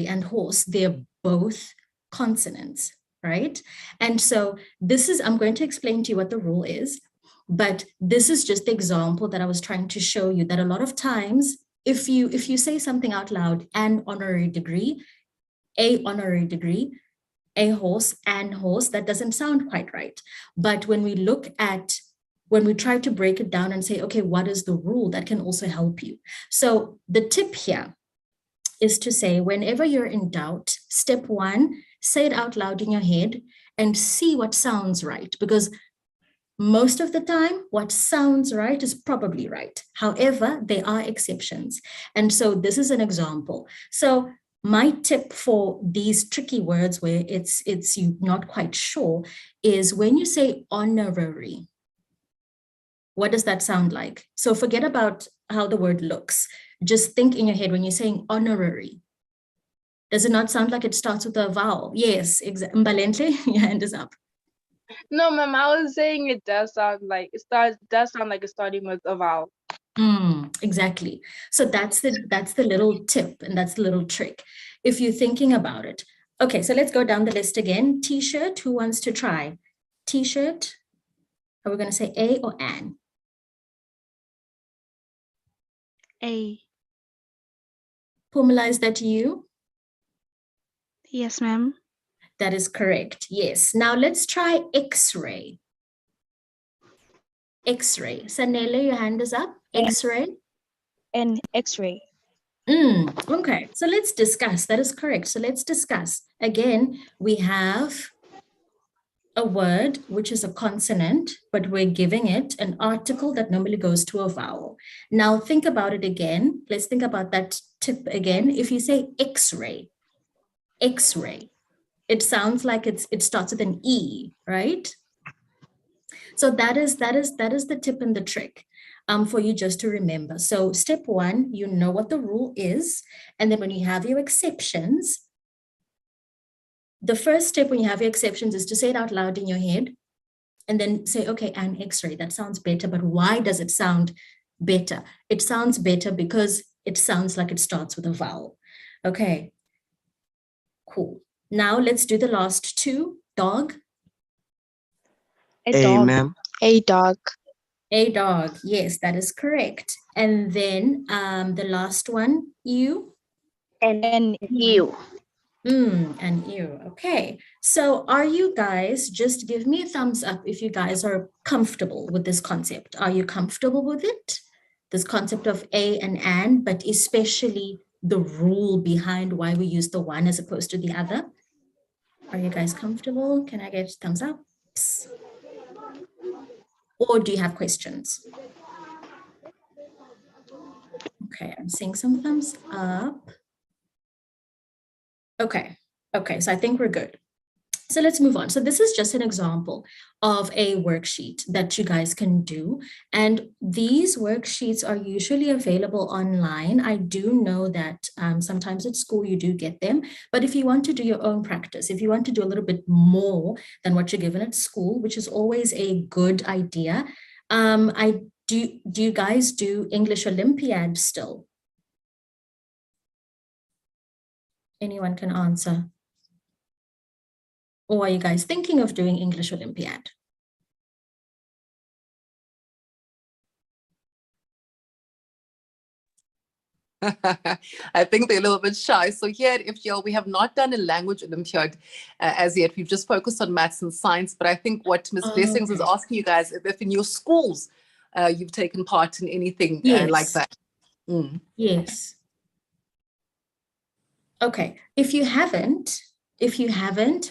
and horse, they're both consonants, right? And so this is, I'm going to explain to you what the rule is, but this is just the example that I was trying to show you, that a lot of times, if you say something out loud, an honorary degree, a honorary degree, a horse, an horse, that doesn't sound quite right. But when we try to break it down and say, okay, what is the rule, that can also help you. So the tip here is to say, whenever you're in doubt, step one, say it out loud in your head and see what sounds right, because most of the time, what sounds right is probably right. However, there are exceptions. And so this is an example. So my tip for these tricky words where it's you're not quite sure is when you say honorary, what does that sound like? So forget about how the word looks. Just think in your head when you're saying honorary. Does it not sound like it starts with a vowel? Yes, exactly. Mbalente, your hand is up. No, ma'am, I was saying it does sound like it's starting with a vowel. Exactly. So that's the little tip, and that's the little trick. If you're thinking about it. Okay, so let's go down the list again. T-shirt, who wants to try? T-shirt, are we going to say A or an? A. Pumela, is that you? Yes, ma'am. That is correct. Yes. Now let's try X-ray. X-ray. Sanele, your hand is up. X-ray. And X-ray. Okay, so let's discuss. That is correct. So let's discuss. Again, we have a word which is a consonant, but we're giving it an article that normally goes to a vowel. Now think about it again. Let's think about that tip again. If you say X-ray, X-ray, it sounds like it starts with an E, right? So that is the tip and the trick for you just to remember. So step one, you know what the rule is. And then when you have your exceptions, the first step when you have your exceptions is to say it out loud in your head and then say, okay, an X-ray, that sounds better, but why does it sound better? It sounds better because it sounds like it starts with a vowel. Okay, cool. Now let's do the last two. Dog. A ma'am. A dog. A dog, yes, that is correct. And then the last one, you. and you. And you, okay. So are you guys, just give me a thumbs up if you guys are comfortable with this concept. Are you comfortable with it? This concept of a and an, but especially the rule behind why we use the one as opposed to the other. Are you guys comfortable? Can I get thumbs up? Or do you have questions? Okay, I'm seeing some thumbs up. Okay, so I think we're good. So let's move on. So this is just an example of a worksheet that you guys can do. And these worksheets are usually available online. I do know that sometimes at school you do get them, but if you want to do your own practice, if you want to do a little bit more than what you're given at school, which is always a good idea, do you guys do English Olympiad still? Anyone can answer. Or are you guys thinking of doing English Olympiad? I think they're a little bit shy. So here at FGL, we have not done a language Olympiad as yet. We've just focused on maths and science. But I think what Ms. Blessings is asking you guys, if in your schools you've taken part in anything like that. Yes. Okay, if you haven't,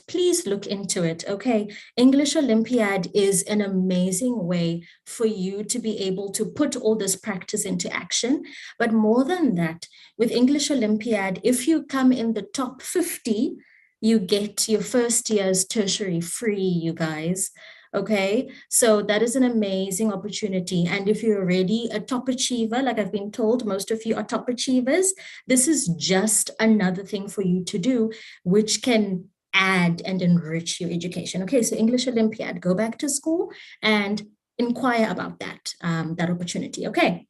please look into it, okay? English Olympiad is an amazing way for you to be able to put all this practice into action. But more than that, with English Olympiad, if you come in the top 50, you get your first year's tertiary free, you guys. Okay, so that is an amazing opportunity. And if you're already a top achiever, like I've been told, most of you are top achievers, this is just another thing for you to do, which can add and enrich your education. Okay, so English Olympiad, go back to school and inquire about that, that opportunity. Okay,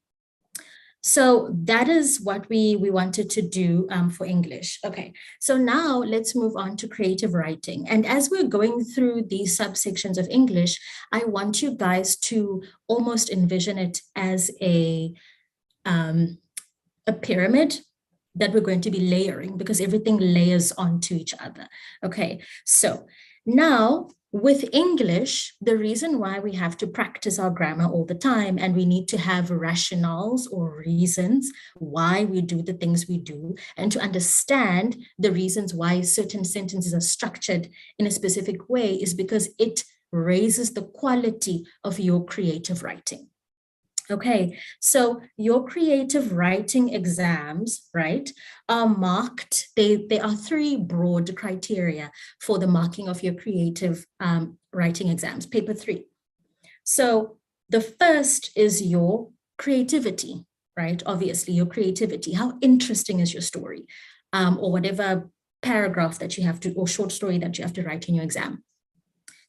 So that is what we wanted to do for English. Okay, so now let's move on to creative writing. And as we're going through these subsections of English, I want you guys to almost envision it as a pyramid that we're going to be layering, because everything layers onto each other. Okay, so now with English, the reason why we have to practice our grammar all the time and we need to have rationales or reasons why we do the things we do, and to understand the reasons why certain sentences are structured in a specific way, is because it raises the quality of your creative writing. Okay, so your creative writing exams, right, are marked. There are three broad criteria for the marking of your creative writing exams, paper 3. So the first is your creativity, right? Obviously, your creativity. How interesting is your story, or whatever paragraph that you have to, or short story that you have to write in your exam.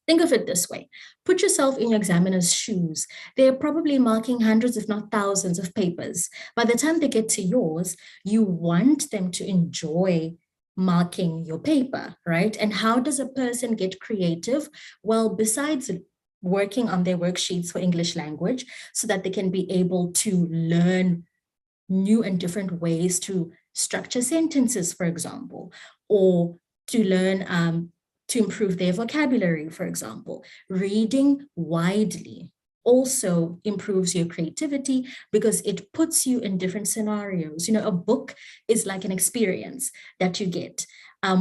Think of it this way. Put yourself in your examiner's shoes. They're probably marking hundreds, if not thousands, of papers. By the time they get to yours, you want them to enjoy marking your paper, right? And how does a person get creative? Well, besides working on their worksheets for English language, so that they can be able to learn new and different ways to structure sentences, for example, or to learn to improve their vocabulary, for example. Reading widely also improves your creativity because it puts you in different scenarios. You know, a book is like an experience that you get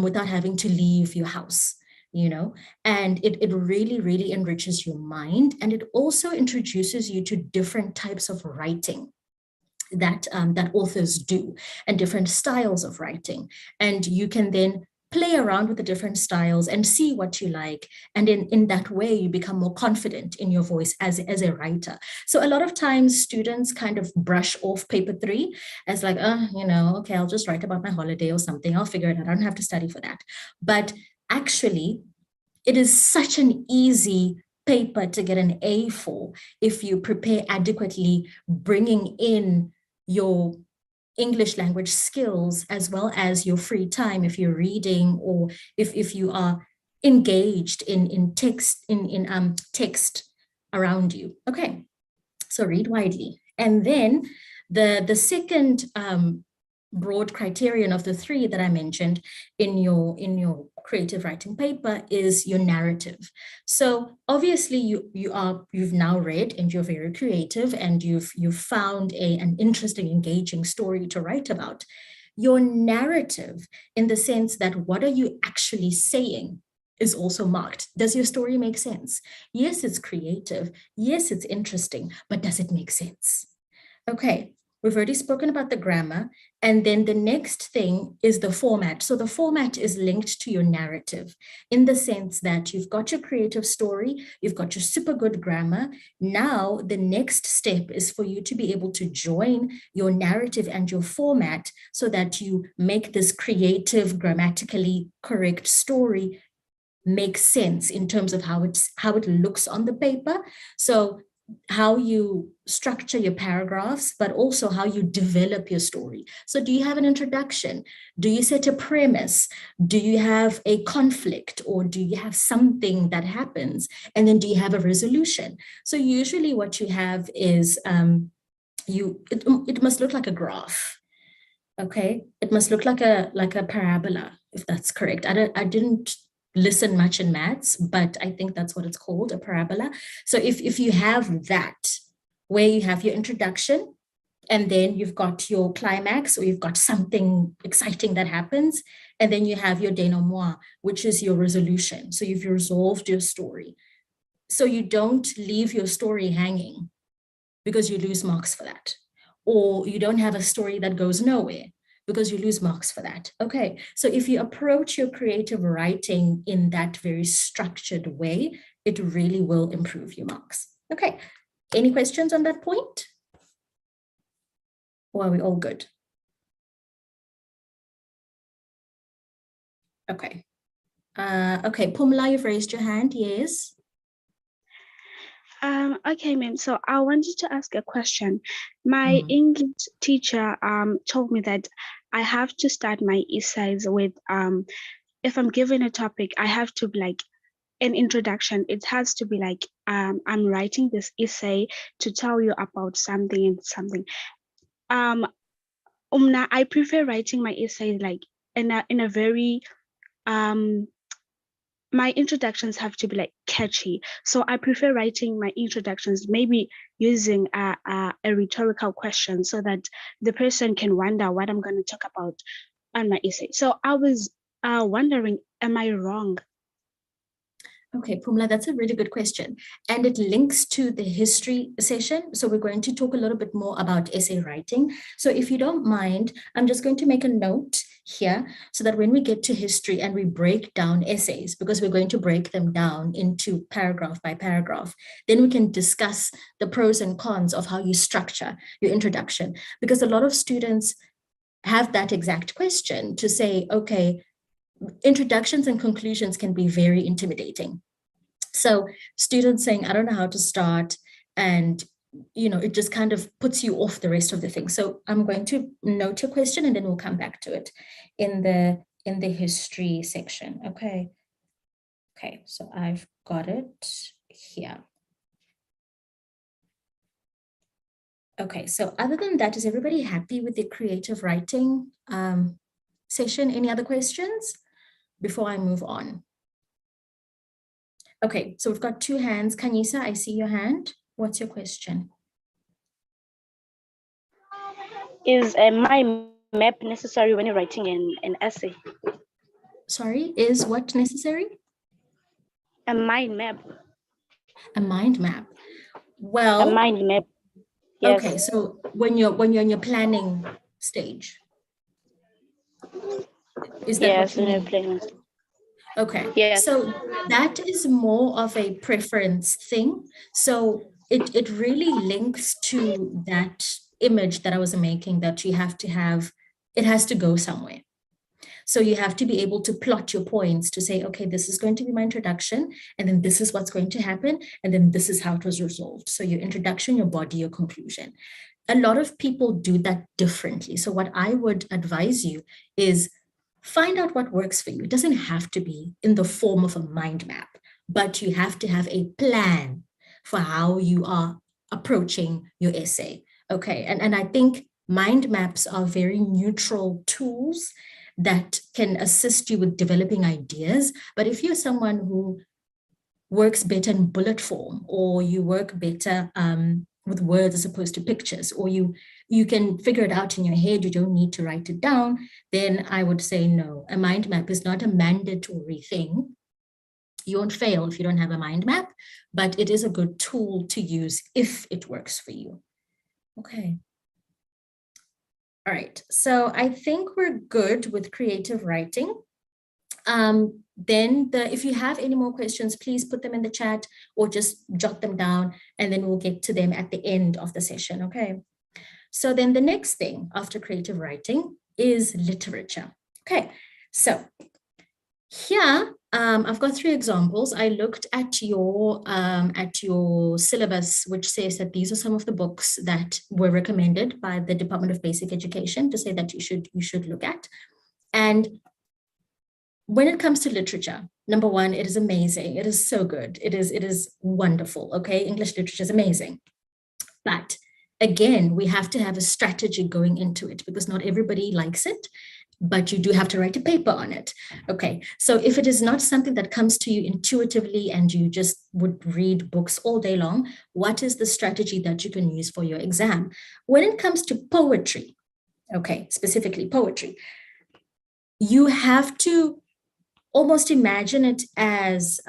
without having to leave your house, you know, and it really, really enriches your mind. And it also introduces you to different types of writing that authors do, and different styles of writing. And you can then play around with the different styles and see what you like. And in that way, you become more confident in your voice as a writer. So a lot of times students kind of brush off paper 3 as like, you know, okay, I'll just write about my holiday or something. I'll figure it out. I don't have to study for that. But actually, it is such an easy paper to get an A for if you prepare adequately, bringing in your English language skills as well as your free time if you're reading, or if you are engaged in text text around you. Okay, so read widely. And then the second broad criterion of the 3 that I mentioned in your creative writing paper is your narrative. So obviously you've now read and you're very creative and you've found an interesting, engaging story to write about. Your narrative, in the sense that what are you actually saying, is also marked. Does your story make sense? Yes, it's creative. Yes, it's interesting, but does it make sense? Okay, we've already spoken about the grammar. And then the next thing is the format. So the format is linked to your narrative, in the sense that you've got your creative story, you've got your super good grammar. Now, the next step is for you to be able to join your narrative and your format so that you make this creative, grammatically correct story make sense in terms of how it looks on the paper. So how you structure your paragraphs, but also how you develop your story. So do you have an introduction? Do you set a premise? Do you have a conflict, or do you have something that happens? And then do you have a resolution? So usually what you have is it must look like a graph. Okay, it must look like a parabola, if that's correct. I didn't listen much in maths, but I think that's what it's called, a parabola. So if you have that, where you have your introduction, and then you've got your climax, or you've got something exciting that happens, and then you have your denouement, which is your resolution. So you've resolved your story. So you don't leave your story hanging, because you lose marks for that. Or you don't have a story that goes nowhere, because you lose marks for that. Okay, so if you approach your creative writing in that very structured way, it really will improve your marks. Okay, any questions on that point? Or are we all good? Okay. Okay, Pumla, you've raised your hand, yes? Okay, ma'am. So I wanted to ask a question. My Mhm. English teacher told me that I have to start my essays with if I'm given a topic, I have to be like an introduction. It has to be like I'm writing this essay to tell you about something and something. I prefer writing my essay like in a very my introductions have to be like catchy. So I prefer writing my introductions, maybe using a rhetorical question so that the person can wonder what I'm going to talk about on my essay. So I was wondering, am I wrong? Okay, Pumla, that's a really good question. And it links to the history session. So we're going to talk a little bit more about essay writing. So if you don't mind, I'm just going to make a note here so that when we get to history and we break down essays, because we're going to break them down into paragraph by paragraph, then we can discuss the pros and cons of how you structure your introduction. Because a lot of students have that exact question to say, okay, introductions and conclusions can be very intimidating. So students saying, I don't know how to start, and it just kind of puts you off the rest of the thing. So I'm going to note your question and then we'll come back to it in the history section. Okay. Okay, so I've got it here. Okay, so other than that, is everybody happy with the creative writing session? Any other questions before I move on? Okay, so we've got two hands. Kanisa, I see your hand. What's your question? Is a mind map necessary when you're writing an essay? Sorry, is what necessary? A mind map. A mind map. A Well, mind map. Yes. okay, so when you're in your planning stage, is that what Yes, you when you're mean? playing. Okay, Yes. so that is more of a preference thing. So it really links to that image that I was making, that you have to have, it has to go somewhere. So you have to be able to plot your points to say, okay, this is going to be my introduction, and then this is what's going to happen, and then this is how it was resolved. So your introduction, your body, your conclusion. A lot of people do that differently. So what I would advise you is find out what works for you. It doesn't have to be in the form of a mind map, but you have to have a plan for how you are approaching your essay. Okay, and I think mind maps are very neutral tools that can assist you with developing ideas. But if you're someone who works better in bullet form, or you work better with words as opposed to pictures, or you can figure it out in your head, you don't need to write it down, then I would say no. A mind map is not a mandatory thing. You won't fail if you don't have a mind map, but it is a good tool to use if it works for you. Okay. All right, so I think we're good with creative writing. Then if you have any more questions, please put them in the chat or just jot them down, and then we'll get to them at the end of the session, okay? So then the next thing after creative writing is literature. Okay, so here I've got 3 examples. I looked at your syllabus, which says that these are some of the books that were recommended by the Department of Basic Education to say that you should look at. And when it comes to literature, number one, it is amazing. It is so good. It is wonderful. Okay, English literature is amazing. But again, we have to have a strategy going into it, because not everybody likes it, but you do have to write a paper on it. Okay, so if it is not something that comes to you intuitively and you just would read books all day long, what is the strategy that you can use for your exam? When it comes to poetry, okay, specifically poetry, you have to almost imagine it as,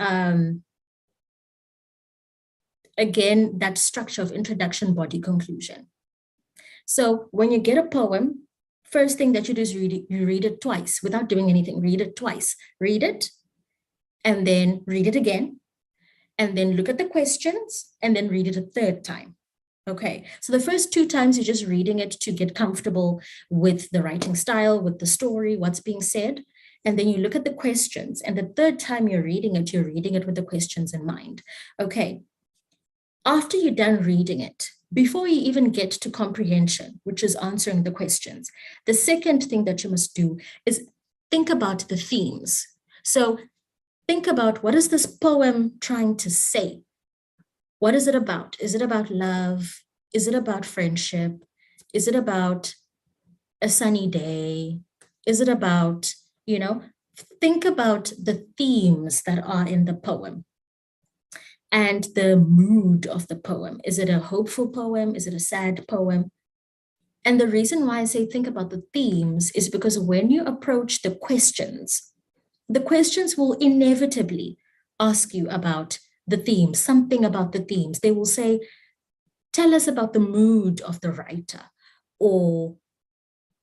again, that structure of introduction, body, conclusion. So when you get a poem, first thing that you do is you read it twice without doing anything. Read it twice. Read it, and then read it again, and then look at the questions, and then read it a 3rd time. Okay, so the first 2 times you're just reading it to get comfortable with the writing style, with the story, what's being said. And then you look at the questions, and the 3rd time you're reading it with the questions in mind. Okay, after you're done reading it, before you even get to comprehension, which is answering the questions, the second thing that you must do is think about the themes. So think about, what is this poem trying to say? What is it about? Is it about love? Is it about friendship? Is it about a sunny day? Is it about, think about the themes that are in the poem and the mood of the poem. Is it a hopeful poem? Is it a sad poem? And the reason why I say think about the themes is because when you approach the questions will inevitably ask you about the themes, something about the themes. They will say, tell us about the mood of the writer, or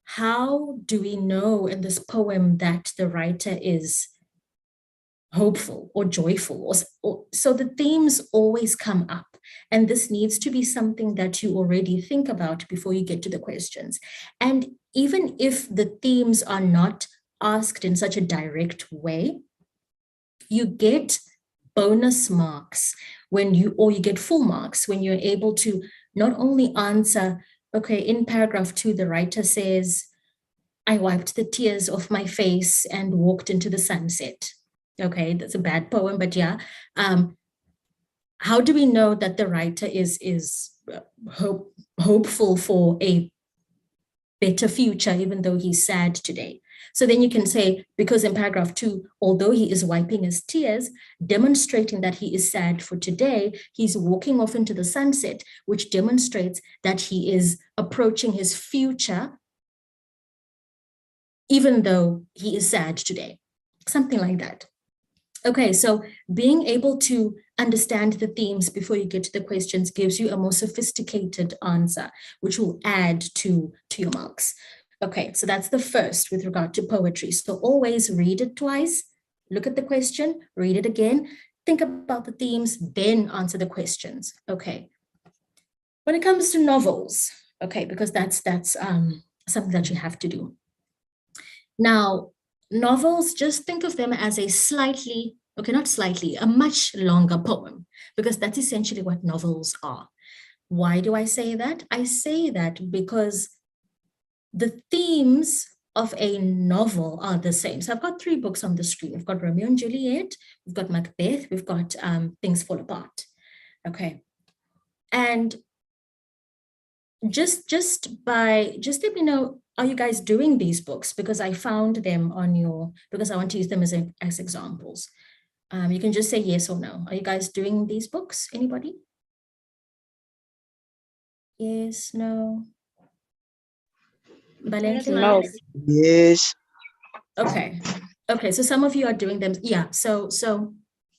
how do we know in this poem that the writer is hopeful or joyful? So the themes always come up. And this needs to be something that you already think about before you get to the questions. And even if the themes are not asked in such a direct way, you get bonus marks you get full marks when you're able to not only answer, okay, in paragraph 2, the writer says, I wiped the tears off my face and walked into the sunset. Okay, that's a bad poem, but yeah. How do we know that the writer is hopeful for a better future, even though he's sad today? So then you can say, because in paragraph 2, although he is wiping his tears, demonstrating that he is sad for today, he's walking off into the sunset, which demonstrates that he is approaching his future, even though he is sad today. Something like that. Okay, so being able to understand the themes before you get to the questions gives you a more sophisticated answer, which will add to your marks. Okay, so that's the first with regard to poetry. So always read it twice, look at the question, read it again, think about the themes, then answer the questions. Okay. When it comes to novels, okay, because that's something that you have to do. Now, novels, just think of them as a much longer poem, because that's essentially what novels are. Why do I say that? I say that because the themes of a novel are the same. So I've got 3 books on the screen. We've got Romeo and Juliet, we've got Macbeth, we've got Things Fall Apart. Okay. And just let me know, are you guys doing these books? Because I found them because I want to use them as examples. You can just say yes or no. Are you guys doing these books? Anybody? Yes, no? No. Yes. Okay. So some of you are doing them. Yeah. So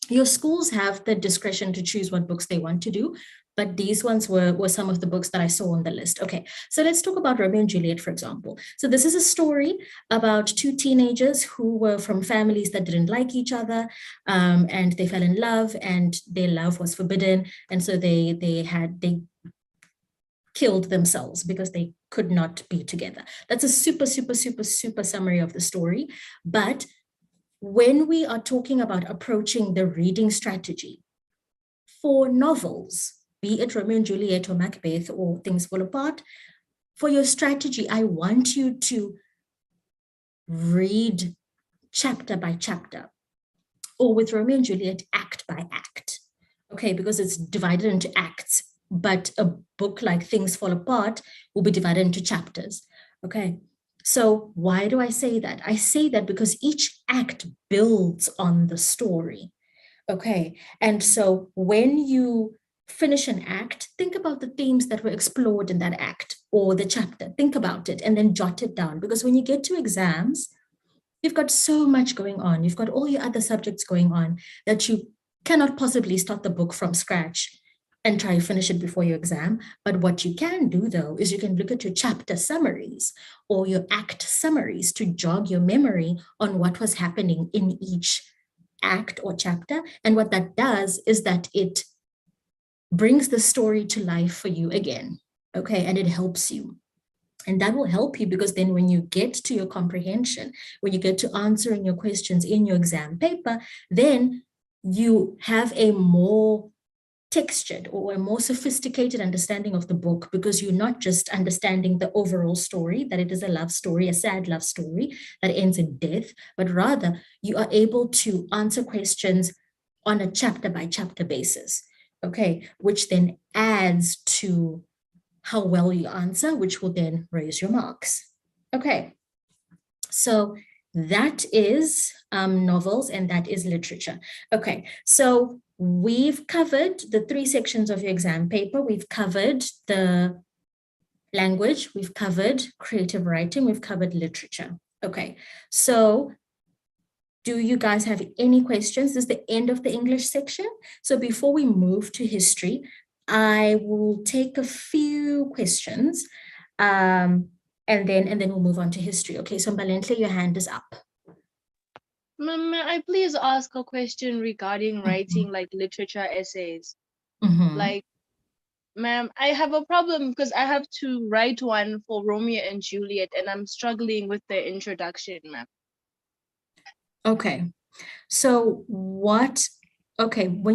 your schools have the discretion to choose what books they want to do, but these ones were some of the books that I saw on the list. Okay. So let's talk about Romeo and Juliet, for example. So this is a story about 2 teenagers who were from families that didn't like each other, and they fell in love, and their love was forbidden, and so they killed themselves because they could not be together. That's a super summary of the story. But when we are talking about approaching the reading strategy for novels, be it Romeo and Juliet or Macbeth or Things Fall Apart, for your strategy, I want you to read chapter by chapter, or with Romeo and Juliet, act by act. Okay, because it's divided into acts. But a book like Things Fall Apart will be divided into chapters. Okay, so why do I say that? I say that because each act builds on the story. Okay, and so when you finish an act, think about the themes that were explored in that act or the chapter. Think about it and then jot it down, because when you get to exams, you've got so much going on. You've got all your other subjects going on that you cannot possibly start the book from scratch and try to finish it before your exam. But what you can do, though, is you can look at your chapter summaries or your act summaries to jog your memory on what was happening in each act or chapter. And what that does is that it brings the story to life for you again. Okay, and it helps you. And that will help you, because then when you get to your comprehension, when you get to answering your questions in your exam paper, then you have a more textured or a more sophisticated understanding of the book, because you're not just understanding the overall story, that it is a love story, a sad love story that ends in death, but rather you are able to answer questions on a chapter by chapter basis, okay, which then adds to how well you answer, which will then raise your marks. Okay, so that is novels and that is literature. Okay, so we've covered the 3 sections of your exam paper. We've covered the language, we've covered creative writing, we've covered literature. Okay, so do you guys have any questions? This is the end of the English section. So before we move to history, I will take a few questions and then we'll move on to history. Okay, so Mbalenhle, your hand is up. Ma'am, may I please ask a question regarding writing like literature essays? Like, ma'am, I have a problem because I have to write one for Romeo and Juliet and I'm struggling with the introduction, ma'am. Okay, so when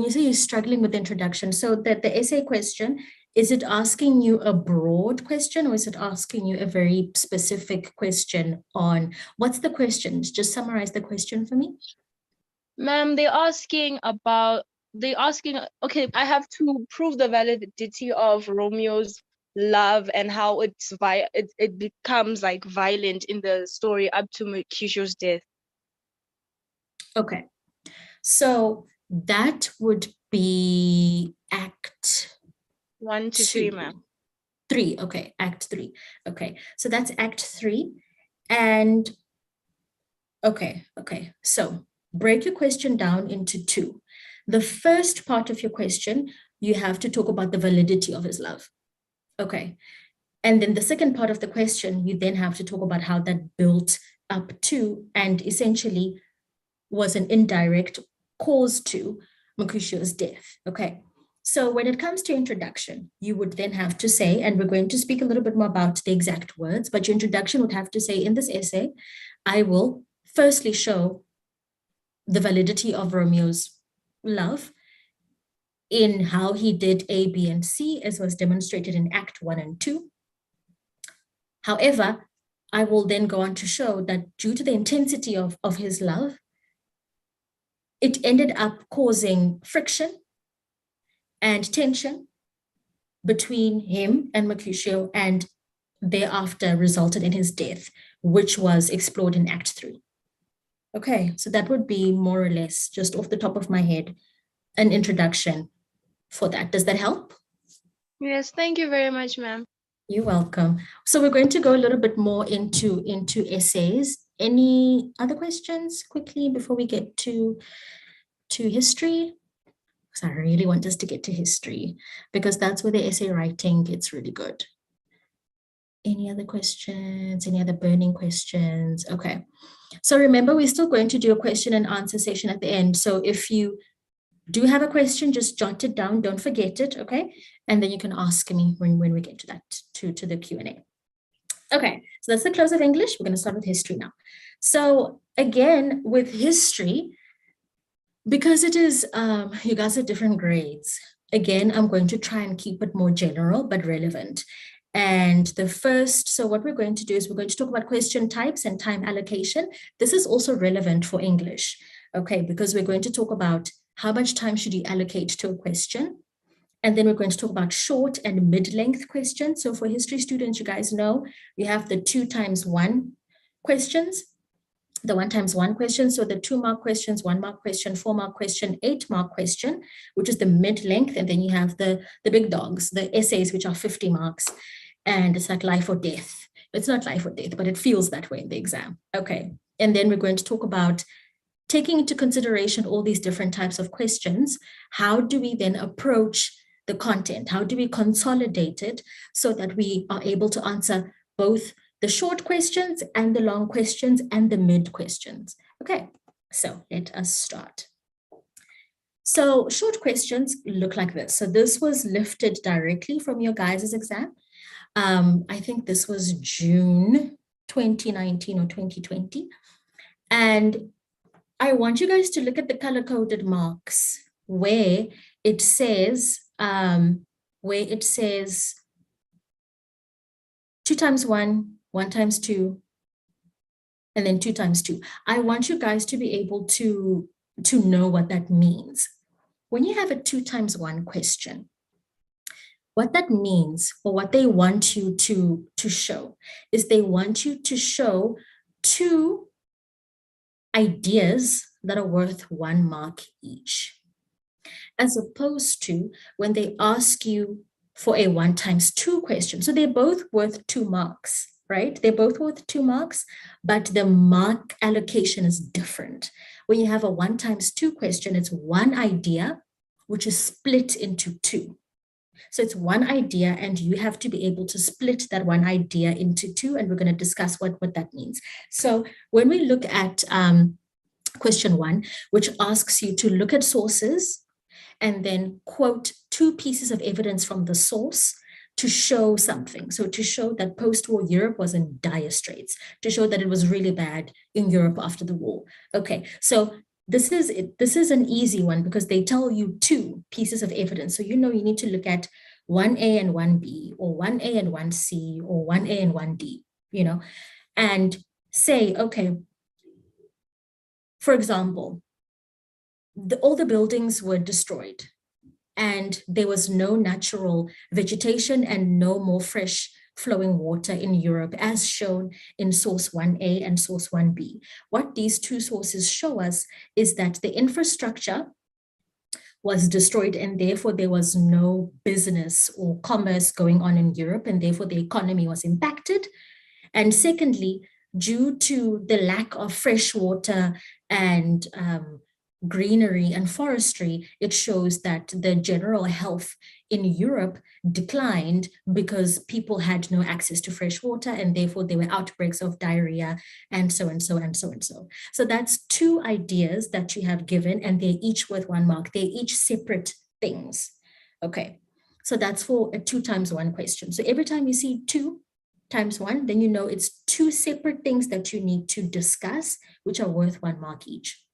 you say you're struggling with introduction, so that the essay question, is it asking you a broad question or is it asking you a very specific question on, what's the question? Just summarize the question for me. Ma'am, okay, I have to prove the validity of Romeo's love and how it becomes like violent in the story up to Mercutio's death. Okay, so that would be Act 1 to 3, ma'am. 3, okay, Act 3. Okay, so that's Act 3. And okay, so break your question down into 2. The first part of your question, you have to talk about the validity of his love. Okay, and then the second part of the question, you then have to talk about how that built up to and essentially was an indirect cause to Mercutio's death. Okay, so when it comes to introduction, you would then have to say, and we're going to speak a little bit more about the exact words, but your introduction would have to say, in this essay, I will firstly show the validity of Romeo's love in how he did A, B, and C, as was demonstrated in Act 1 and 2. However, I will then go on to show that due to the intensity of his love, it ended up causing friction and tension between him and Mercutio, and thereafter resulted in his death, which was explored in Act 3. Okay, so that would be more or less, just off the top of my head, an introduction for that. Does that help? Yes, thank you very much, ma'am. You're welcome. So we're going to go a little bit more into essays. Any other questions quickly before we get to history? Because I really want us to get to history because that's where the essay writing gets really good. Any other questions? Any other burning questions? Okay. So remember, we're still going to do a question and answer session at the end. So if you do have a question, just jot it down. Don't forget it, okay? And then you can ask me when we get to that, to the Q&A. Okay, so that's the close of English. We're going to start with history now. So again, with history, because it is, you guys are different grades. Again, I'm going to try and keep it more general, but relevant. And so what we're going to do is we're going to talk about question types and time allocation. This is also relevant for English, okay? Because we're going to talk about how much time should you allocate to a question? And then we're going to talk about short and mid-length questions. So for history students, you guys know, we have the 2 times 1 questions, the 1 times 1 question. So the 2-mark questions, 1-mark question, 4-mark question, 8-mark question, which is the mid-length. And then you have the big dogs, the essays, which are 50 marks. And it's like life or death. It's not life or death, but it feels that way in the exam. Okay. And then we're going to talk about taking into consideration all these different types of questions. How do we then approach the content? How do we consolidate it so that we are able to answer both the short questions and the long questions and the mid questions? Okay, so let us start. So short questions look like this. So this was lifted directly from your guys' exam. I think this was June 2019 or 2020. And I want you guys to look at the color-coded marks where it says, where it says 2 times 1, 1 times 2, and then 2 times 2. I want you guys to be able to know what that means. When you have a 2 times 1 question, what that means, or what they want you to show, is they want you to show 2 ideas that are worth 1 mark each, as opposed to when they ask you for a 1 times 2 question. So they're both worth 2 marks, right? They're both worth 2 marks, but the mark allocation is different. When you have a 1 times 2 question, it's 1 idea, which is split into 2. So it's 1 idea, and you have to be able to split that 1 idea into 2, and we're going to discuss what that means. So when we look at question 1, which asks you to look at sources and then quote 2 pieces of evidence from the source to show something. So to show that post-war Europe was in dire straits, to show that it was really bad in Europe after the war. Okay, so this is an easy one because they tell you 2 pieces of evidence. So you know you need to look at 1A and 1B, or 1A and 1C, or 1A and 1D, you know, and say, okay, for example, all the buildings were destroyed and there was no natural vegetation and no more fresh flowing water in Europe, as shown in source 1A and source 1B. What these 2 sources show us is that the infrastructure was destroyed, and therefore there was no business or commerce going on in Europe, and therefore the economy was impacted. And secondly, due to the lack of fresh water and greenery and forestry, it shows that the general health in Europe declined because people had no access to fresh water, and therefore there were outbreaks of diarrhea, and so and so and so and so. So that's 2 ideas that you have given, and they're each worth 1 mark. They're each separate things. Okay, so that's for a 2 times 1 question. So every time you see 2 times 1, then you know it's 2 separate things that you need to discuss, which are worth 1 mark each.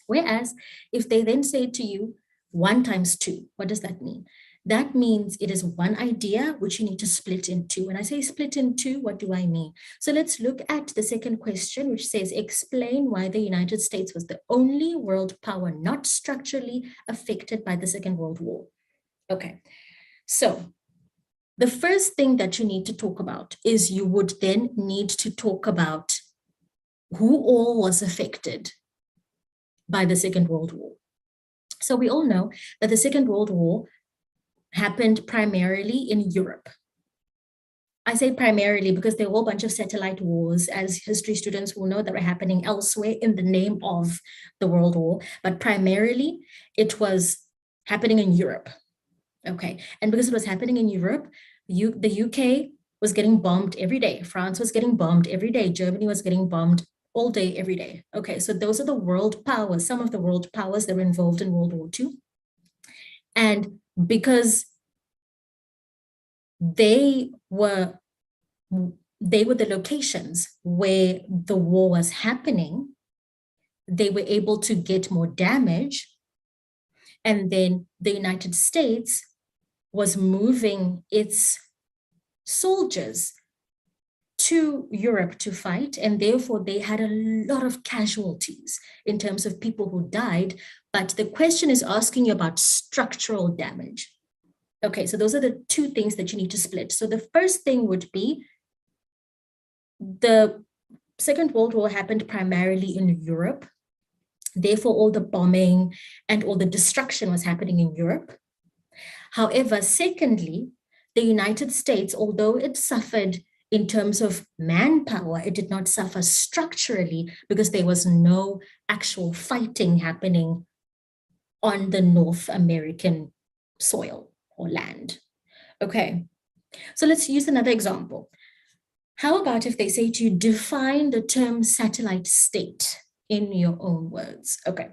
Whereas if they then say to you 1 times 2, what does that mean? That means it is 1 idea which you need to split in 2. When I say split in 2, what do I mean? So let's look at the second question, which says, explain why the United States was the only world power not structurally affected by the Second World War. Okay, so the first thing that you need to talk about is you would then need to talk about who all was affected by the Second World War. So we all know that the Second World War happened primarily in Europe. I say primarily because there were a whole bunch of satellite wars, as history students will know, that were happening elsewhere in the name of the World War, but primarily it was happening in Europe. Okay, and because it was happening in Europe, the UK was getting bombed every day. France was getting bombed every day. Germany was getting bombed all day, every day. Okay, so those are the world powers, some of the world powers that were involved in World War II. And because they were the locations where the war was happening, they were able to get more damage. And then the United States was moving its soldiers to Europe to fight, and therefore they had a lot of casualties in terms of people who died. But the question is asking you about structural damage. Okay, so those are the 2 things that you need to split. So the first thing would be the Second World War happened primarily in Europe. Therefore, all the bombing and all the destruction was happening in Europe. However, secondly, the United States, although it suffered in terms of manpower, it did not suffer structurally because there was no actual fighting happening on the North American soil or land. Okay, so let's use another example. How about if they say to you, define the term satellite state in your own words? Okay.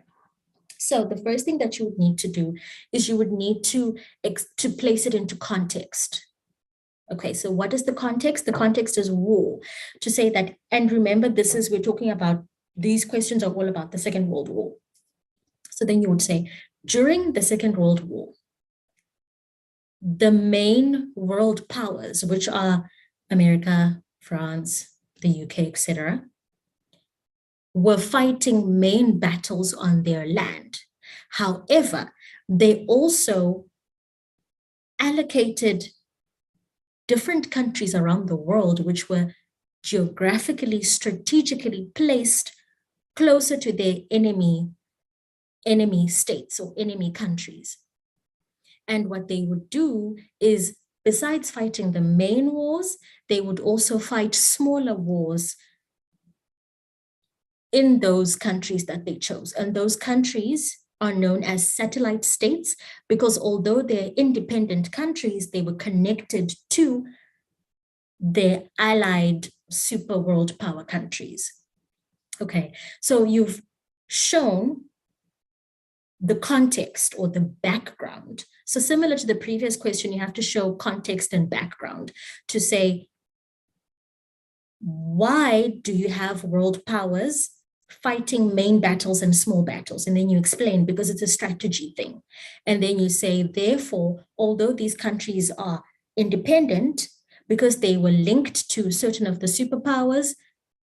So the first thing that you would need to do is you would need to place it into context. Okay, so what is the context? The context is war. To say that, and remember, we're talking about, these questions are all about the Second World War. So then you would say, During the Second World War, the main world powers, which are America, France, the UK, etc., were fighting main battles on their land. However, they also allocated different countries around the world which were geographically, strategically placed closer to their enemy states or enemy countries. And what they would do is, besides fighting the main wars, they would also fight smaller wars in those countries that they chose. And those countries are known as satellite states because although they're independent countries, they were connected to their allied super world power countries. Okay, so you've shown the context or the background. So similar to the previous question, you have to show context and background to say, why do you have world powers fighting main battles and small battles? And then you explain, because it's a strategy thing. And then you say, therefore, although these countries are independent, because they were linked to certain of the superpowers,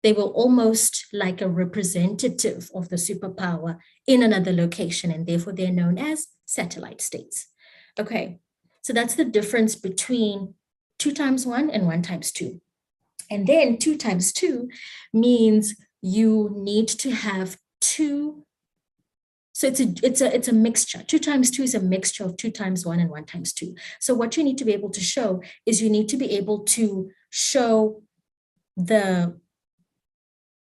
they were almost like a representative of the superpower in another location, and therefore they're known as satellite states. Okay, so that's the difference between 2 times 1 and 1 times 2. And then 2 times 2 means you need to have 2. So it's a mixture. 2 times 2 is a mixture of 2 times 1 and 1 times 2. So what you need to be able to show is you need to be able to show the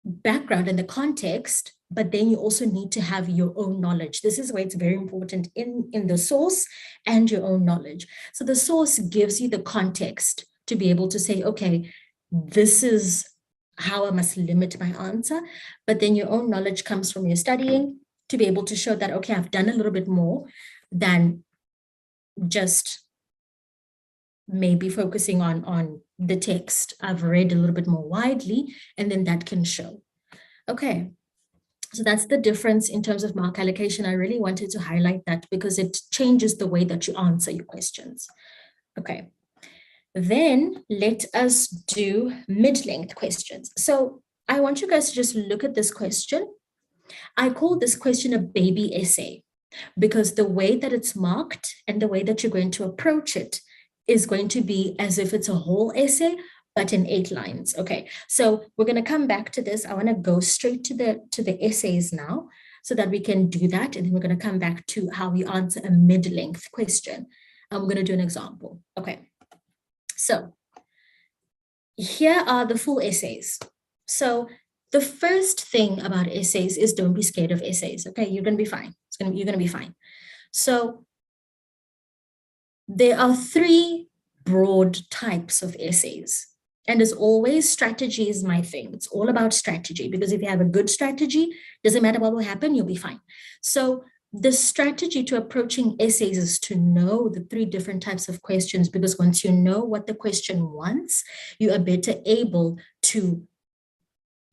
background and the context, but then you also need to have your own knowledge. This is where it's very important in the source and your own knowledge. So the source gives you the context to be able to say, okay, this is how I must limit my answer. But then your own knowledge comes from your studying to be able to show that, okay, I've done a little bit more than just maybe focusing on the text. I've read a little bit more widely, and then that can show. Okay, so that's the difference in terms of mark allocation. I really wanted to highlight that because it changes the way that you answer your questions. Okay, then let us do mid-length questions. So I want you guys to just look at this question. I call this question a baby essay because the way that it's marked and the way that you're going to approach it is going to be as if it's a whole essay, but in 8 lines. Okay, so we're going to come back to this. I want to go straight to the essays now so that we can do that. And then we're going to come back to how you answer a mid-length question. And we're going to do an example. Okay, so here are the full essays. So the first thing about essays is don't be scared of essays. Okay, you're going to be fine. You're going to be fine. So there are 3 broad types of essays. And as always, strategy is my thing. It's all about strategy, because if you have a good strategy, doesn't matter what will happen, you'll be fine. So the strategy to approaching essays is to know the 3 different types of questions, because once you know what the question wants, you are better able to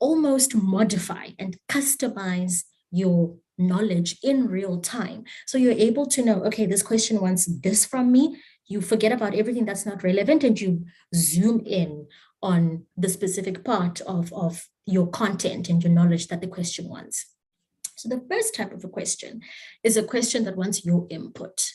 almost modify and customize your knowledge in real time. So you're able to know, okay, this question wants this from me. You forget about everything that's not relevant and you zoom in on the specific part of your content and your knowledge that the question wants. So the first type of a question is a question that wants your input.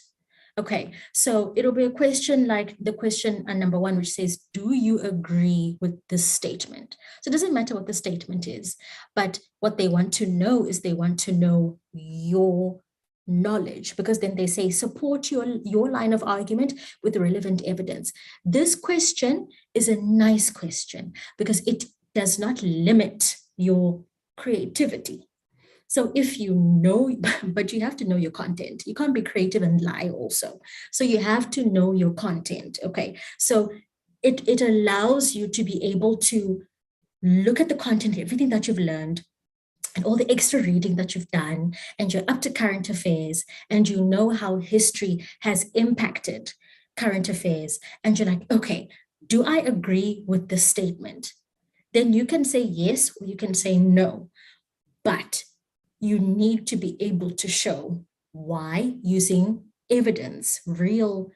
Okay, so it'll be a question like the question number 1, which says, do you agree with this statement? So it doesn't matter what the statement is, but what they want to know is they want to know your knowledge, because then they say, support your line of argument with relevant evidence. This question is a nice question because it does not limit your creativity. So if you know, but you have to know your content. You can't be creative and lie also. So you have to know your content, okay? So it allows you to be able to look at the content, everything that you've learned, and all the extra reading that you've done, and you're up to current affairs, and you know how history has impacted current affairs, and you're like, okay, do I agree with this statement? Then you can say yes, or you can say no, but you need to be able to show Why? Using evidence, real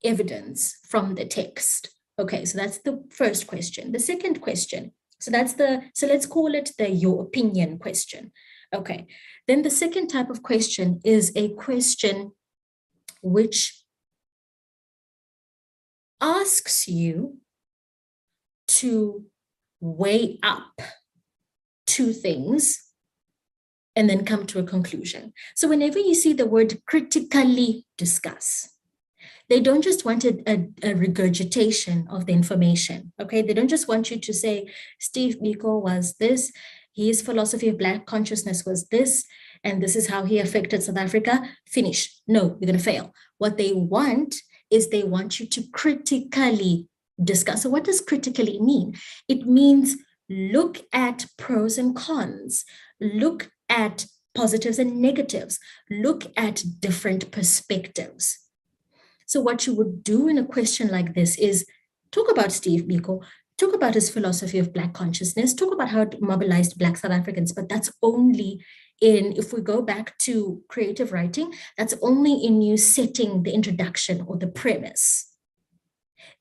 evidence from the text. Okay, so that's the first question. The second question, so let's call it the your opinion question. Okay, then the second type of question is a question which asks you to weigh up two things and then come to a conclusion. So whenever you see the word critically discuss, they don't just want a regurgitation of the information, okay? They don't just want you to say, Steve Biko was this, his philosophy of Black consciousness was this, and this is how he affected South Africa, finish. No, you're gonna fail. What they want is they want you to critically discuss. So what does critically mean? It means look at pros and cons, look at positives and negatives, look at different perspectives. So what you would do in a question like this is talk about Steve Biko, talk about his philosophy of Black consciousness, talk about how it mobilized Black South Africans, but that's only if we go back to creative writing, that's only in you setting the introduction or the premise.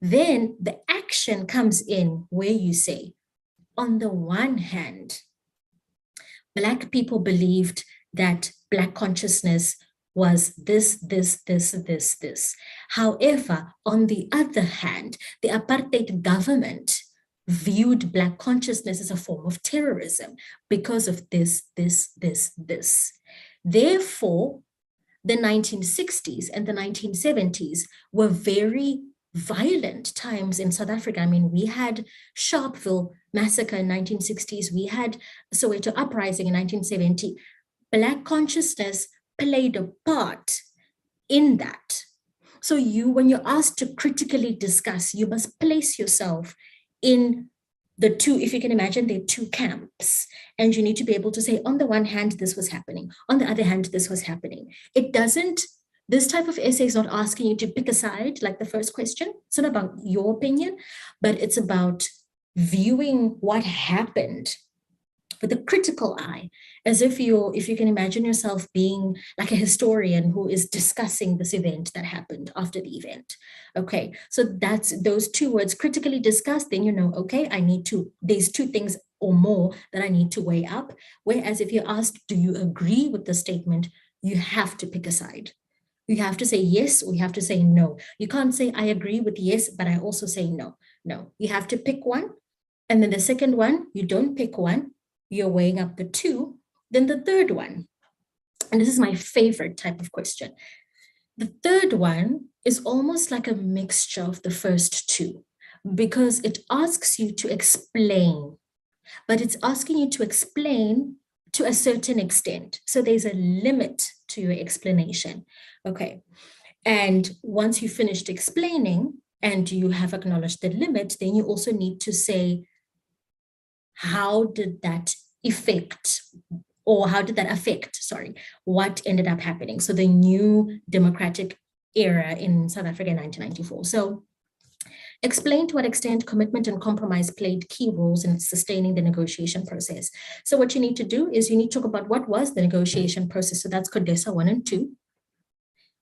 Then the action comes in where you say, on the one hand, Black people believed that Black consciousness was this. However, on the other hand, the apartheid government viewed Black consciousness as a form of terrorism because of this. Therefore, the 1960s and the 1970s were very violent times in South Africa. I mean, we had Sharpeville massacre in 1960s. We had Soweto uprising in 1970. Black consciousness played a part in that. So when you're asked to critically discuss, you must place yourself in the two, if you can imagine, there are two camps, and you need to be able to say, on the one hand, this was happening. On the other hand, this was happening. This type of essay is not asking you to pick a side, like the first question. It's not about your opinion, but it's about viewing what happened with a critical eye, as if you can imagine yourself being like a historian who is discussing this event that happened after the event. Okay, so that's those two words, critically discuss, then you know, okay, there's two things or more that I need to weigh up. Whereas if you're asked, do you agree with the statement, you have to pick a side. You have to say yes, or you have to say no. You can't say, I agree with yes, but I also say no. No, you have to pick one. And then the second one, you don't pick one, you're weighing up the two. Then the third one, and this is my favorite type of question. The third one is almost like a mixture of the first two, because it asks you to explain, but it's asking you to explain to a certain extent. So there's a limit to your explanation. Okay. And once you finished explaining and you have acknowledged the limit, then you also need to say, how did that affect what ended up happening? So the new democratic era in South Africa in 1994. So explain to what extent commitment and compromise played key roles in sustaining the negotiation process. So what you need to do is you need to talk about what was the negotiation process. So that's CODESA 1 and 2.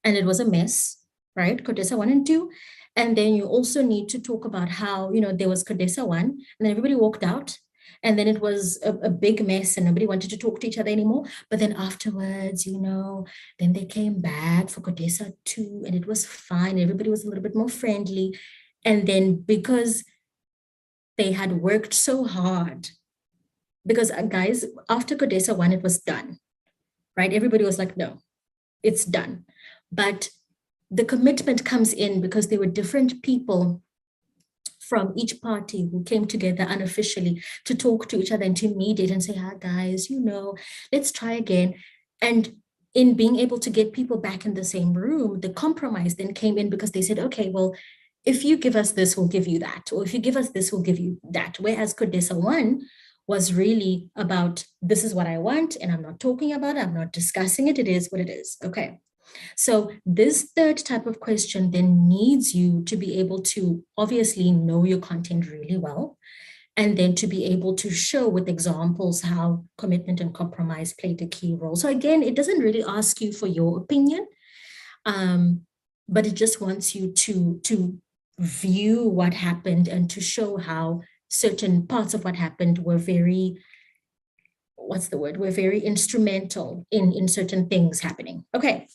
And it was a mess, right? CODESA 1 and 2. And then you also need to talk about how, there was CODESA 1, and then everybody walked out. And then it was a big mess and nobody wanted to talk to each other anymore. But then afterwards, then they came back for CODESA 2 and it was fine. Everybody was a little bit more friendly. And then because they had worked so hard, because guys, after CODESA 1, it was done, right? Everybody was like, no, it's done. But the commitment comes in because there were different people from each party who came together unofficially to talk to each other and to mediate and say, hi guys, let's try again. And in being able to get people back in the same room, the compromise then came in because they said, okay, well, if you give us this, we'll give you that. Or if you give us this, we'll give you that. Whereas CODESA 1 was really about, this is what I want, and I'm not talking about it, I'm not discussing it, it is what it is, okay? So this third type of question then needs you to be able to obviously know your content really well and then to be able to show with examples how commitment and compromise played a key role. So again, it doesn't really ask you for your opinion, but it just wants you to view what happened and to show how certain parts of what happened were very, what's the word? Were very instrumental in certain things happening. Okay,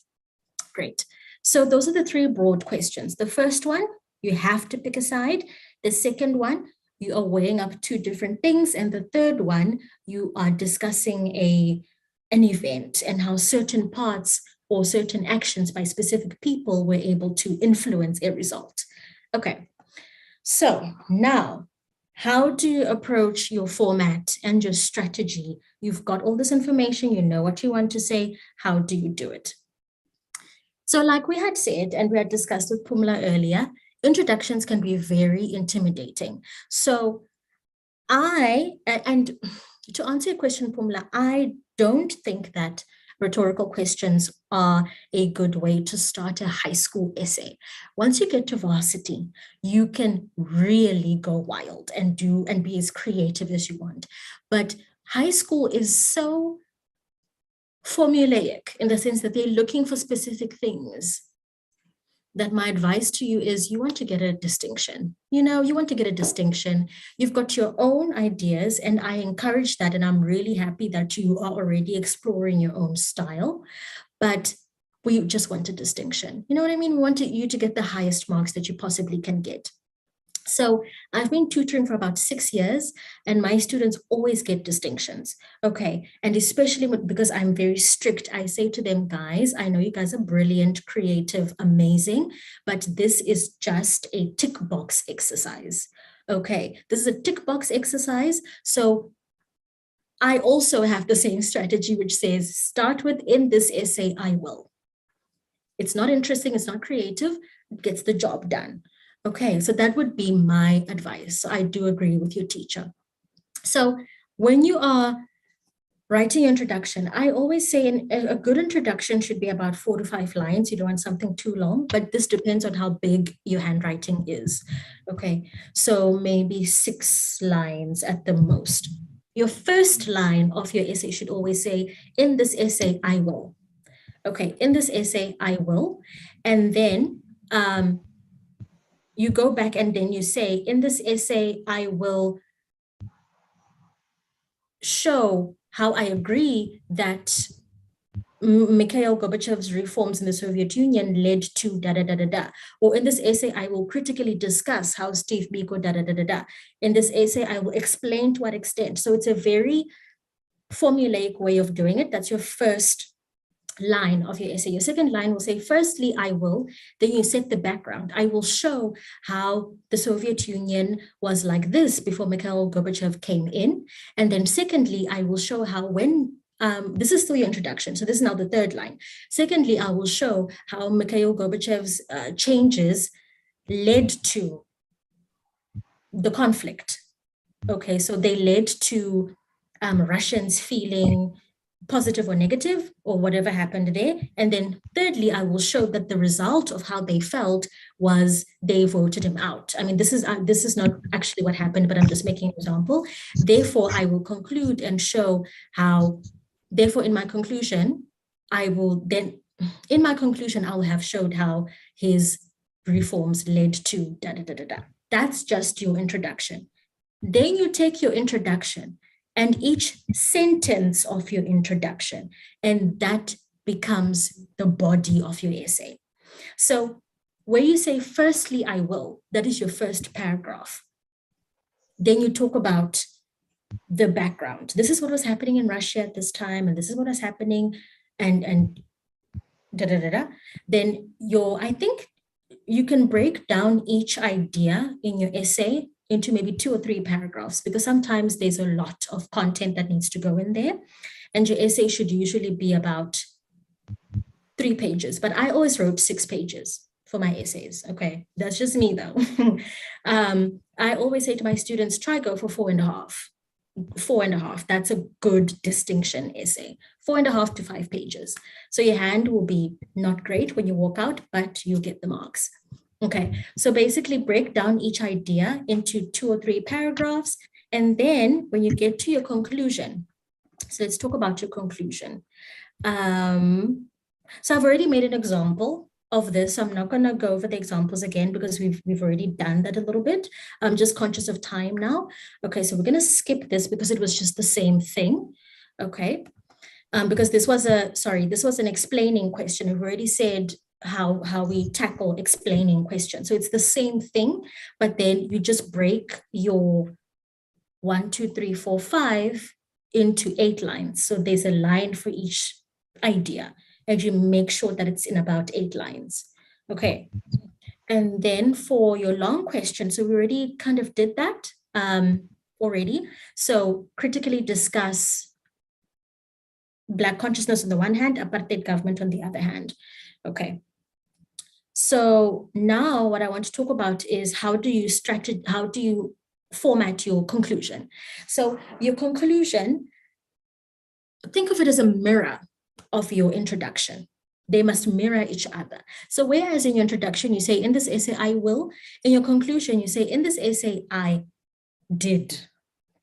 great. So those are the three broad questions. The first one, you have to pick a side. The second one, you are weighing up two different things. And the third one, you are discussing an event and how certain parts or certain actions by specific people were able to influence a result. Okay, so now, how do you approach your format and your strategy? You've got all this information, you know what you want to say, how do you do it? So like we had said, and we had discussed with Pumla earlier, introductions can be very intimidating. So and to answer your question, Pumla, I don't think that rhetorical questions are a good way to start a high school essay. Once you get to varsity, you can really go wild and be as creative as you want. But high school is so formulaic in the sense that they're looking for specific things, that my advice to you is you want to get a distinction. You want to get a distinction. You've got your own ideas, and I encourage that. And I'm really happy that you are already exploring your own style, but we just want a distinction. You know what I mean? We want you to get the highest marks that you possibly can get. So I've been tutoring for about 6 years, and my students always get distinctions. Okay. And especially because I'm very strict, I say to them, guys, I know you guys are brilliant, creative, amazing, but this is just a tick box exercise. Okay. This is a tick box exercise. So I also have the same strategy, which says start with, in this essay, I will. It's not interesting. It's not creative. It gets the job done. Okay, so that would be my advice. I do agree with your teacher. So when you are writing your introduction, I always say a good introduction should be about 4 to 5 lines. You don't want something too long, but this depends on how big your handwriting is. Okay, so maybe 6 lines at the most. Your first line of your essay should always say, in this essay, I will. Okay, in this essay, I will. And then you go back and then you say, in this essay, I will show how I agree that Mikhail Gorbachev's reforms in the Soviet Union led to da da da da da. Or in this essay, I will critically discuss how Steve Biko da da da da da. In this essay, I will explain to what extent. So it's a very formulaic way of doing it. That's your first line of your essay. Your second line will say, firstly, I will. Then you set the background. I will show how the Soviet Union was like this before Mikhail Gorbachev came in. And then secondly, I will show how when, this is still your introduction. So this is now the third line. Secondly, I will show how Mikhail Gorbachev's changes led to the conflict. Okay, so they led to Russians feeling positive or negative or whatever happened there. And then thirdly, I will show that the result of how they felt was they voted him out. I mean, this is not actually what happened, but I'm just making an example. Therefore, I will conclude and show how, therefore, in my conclusion, I will have showed how his reforms led to da da da da da. That's just your introduction. Then you take your introduction and each sentence of your introduction, and that becomes the body of your essay. So where you say, firstly, I will, that is your first paragraph. Then you talk about the background. This is what was happening in Russia at this time, and this is what was happening, and da da da da. Then I think you can break down each idea in your essay into maybe 2 or 3 paragraphs, because sometimes there's a lot of content that needs to go in there. And your essay should usually be about 3 pages, but I always wrote 6 pages for my essays. Okay, that's just me though. I always say to my students, try go for 4.5. 4.5, that's a good distinction essay. 4.5 to 5 pages. So your hand will be not great when you walk out, but you'll get the marks. Okay, so basically break down each idea into 2 or 3 paragraphs And then when you get to your conclusion, so let's talk about your conclusion. So I've already made an example of this. I'm not going to go over the examples again because we've already done that a little bit. I'm just conscious of time now. Okay, so we're going to skip this because it was just the same thing. Okay, because this was an explaining question. We've already said how we tackle explaining questions. So it's the same thing, but then you just break your 1, 2, 3, 4, 5 into 8 lines. So there's a line for each idea, and you make sure that it's in about 8 lines. Okay. And then for your long question, so we already kind of did that already. So critically discuss Black consciousness on the one hand, apartheid government on the other hand. Okay. So now what I want to talk about is how do you format your conclusion? So your conclusion, think of it as a mirror of your introduction. They must mirror each other. So whereas in your introduction, you say, in this essay, I will, in your conclusion, you say, in this essay, I did.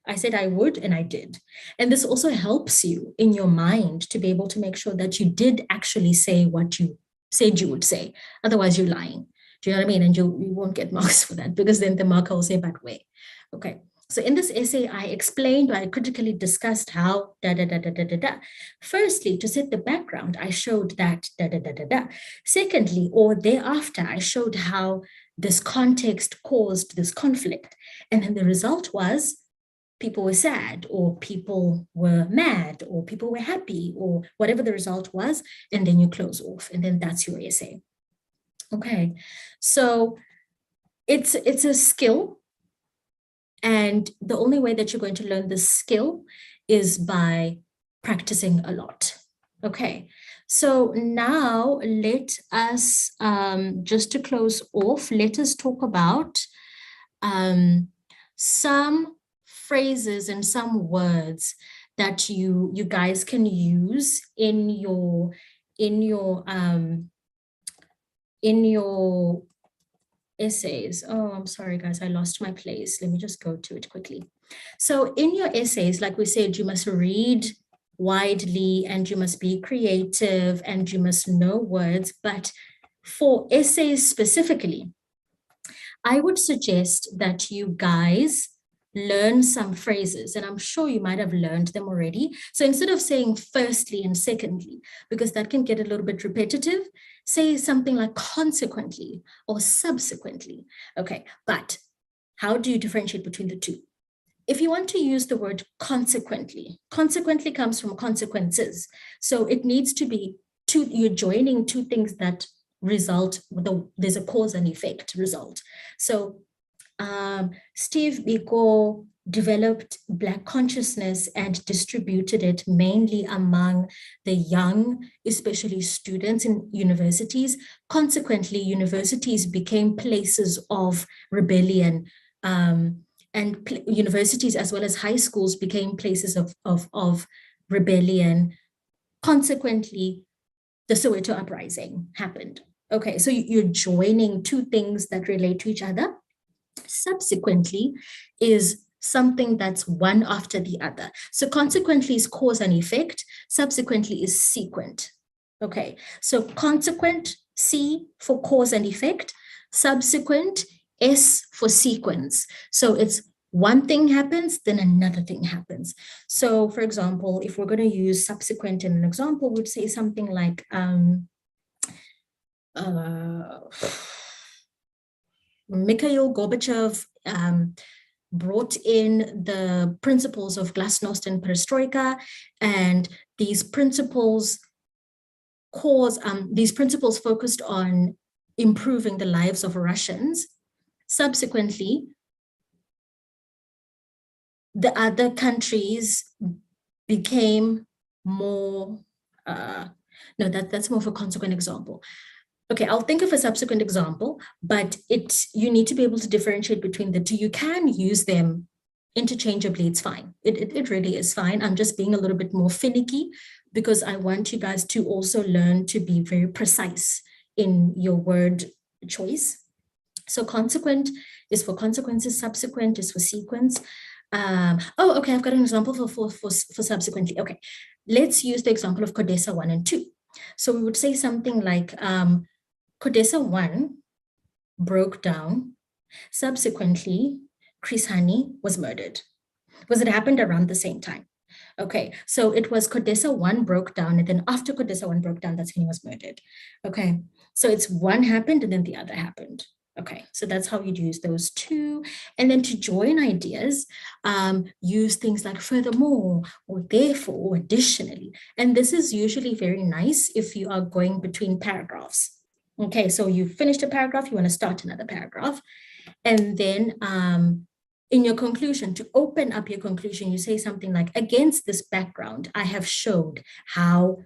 I said I would, and I did. And this also helps you in your mind to be able to make sure that you did actually say what you said you would say. Otherwise, you're lying. Do you know what I mean? And you won't get marks for that, because then the marker will say, but wait. Okay. So in this essay, I explained, or I critically discussed how da da da da da da da. Firstly, to set the background, I showed that da da da da da. Secondly, or thereafter, I showed how this context caused this conflict. And then the result was people were sad, or people were mad, or people were happy, or whatever the result was. And then you close off, and then that's your essay. Okay, so it's a skill. And the only way that you're going to learn this skill is by practicing a lot. Okay, so now let us, just to close off, let us talk about some phrases and some words that you guys can use in your essays. Oh, I'm sorry, guys, I lost my place. Let me just go to it quickly. So in your essays, like we said, you must read widely, and you must be creative, and you must know words. But for essays specifically, I would suggest that you guys learn some phrases, and I'm sure you might have learned them already. So instead of saying firstly and secondly, because that can get a little bit repetitive, say something like consequently or subsequently. Okay, but how do you differentiate between the two? If you want to use the word consequently comes from consequences. So it needs to be you're joining two things that result, there's a cause and effect result. So Steve Biko developed Black consciousness and distributed it mainly among the young, especially students in universities. Consequently, universities became places of rebellion, and universities as well as high schools became places of rebellion. Consequently, the Soweto uprising happened. Okay, so you're joining two things that relate to each other. Subsequently is something that's one after the other. So consequently is cause and effect. Subsequently is sequent. Okay, so consequent, C for cause and effect. Subsequent, S for sequence. So it's one thing happens, then another thing happens. So for example, if we're going to use subsequent in an example, we'd say something like, Mikhail Gorbachev brought in the principles of glasnost and perestroika, and these principles focused on improving the lives of Russians. Subsequently, the other countries became more, no, that's more of a consequent example. Okay, I'll think of a subsequent example, but you need to be able to differentiate between the two. You can use them interchangeably, it's fine. It really is fine. I'm just being a little bit more finicky because I want you guys to also learn to be very precise in your word choice. So consequent is for consequences, subsequent is for sequence. Okay, I've got an example for subsequently. Okay, let's use the example of Codesa 1 and 2. So we would say something like Codesa 1 broke down. Subsequently, Chris Hani was murdered. Because it happened around the same time. Okay, so it was Codesa 1 broke down, and then after Codesa 1 broke down, that's when he was murdered. Okay, so it's one happened and then the other happened. Okay, so that's how you'd use those two. And then to join ideas, use things like furthermore, or therefore, or additionally. And this is usually very nice if you are going between paragraphs. Okay, so you finished a paragraph, you want to start another paragraph. And then in your conclusion, to open up your conclusion, you say something like, against this background, I have showed how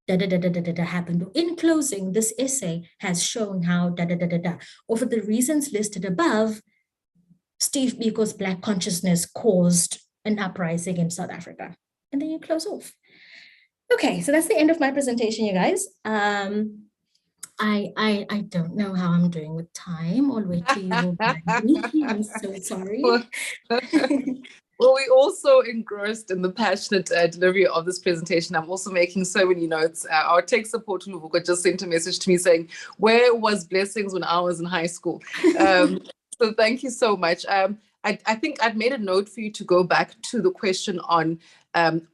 happened. In closing, this essay has shown how or for the reasons listed above, Steve Biko's Black consciousness caused an uprising in South Africa. And then you close off. Okay, so that's the end of my presentation, you guys. I don't know how I'm doing with time. I'll wait till you will me. I'm so sorry. Well, we're also engrossed in the passionate delivery of this presentation. I'm also making so many notes. Our tech support Luvuka just sent a message to me saying, where was Blessings when I was in high school? So thank you so much. I think I'd made a note for you to go back to the question on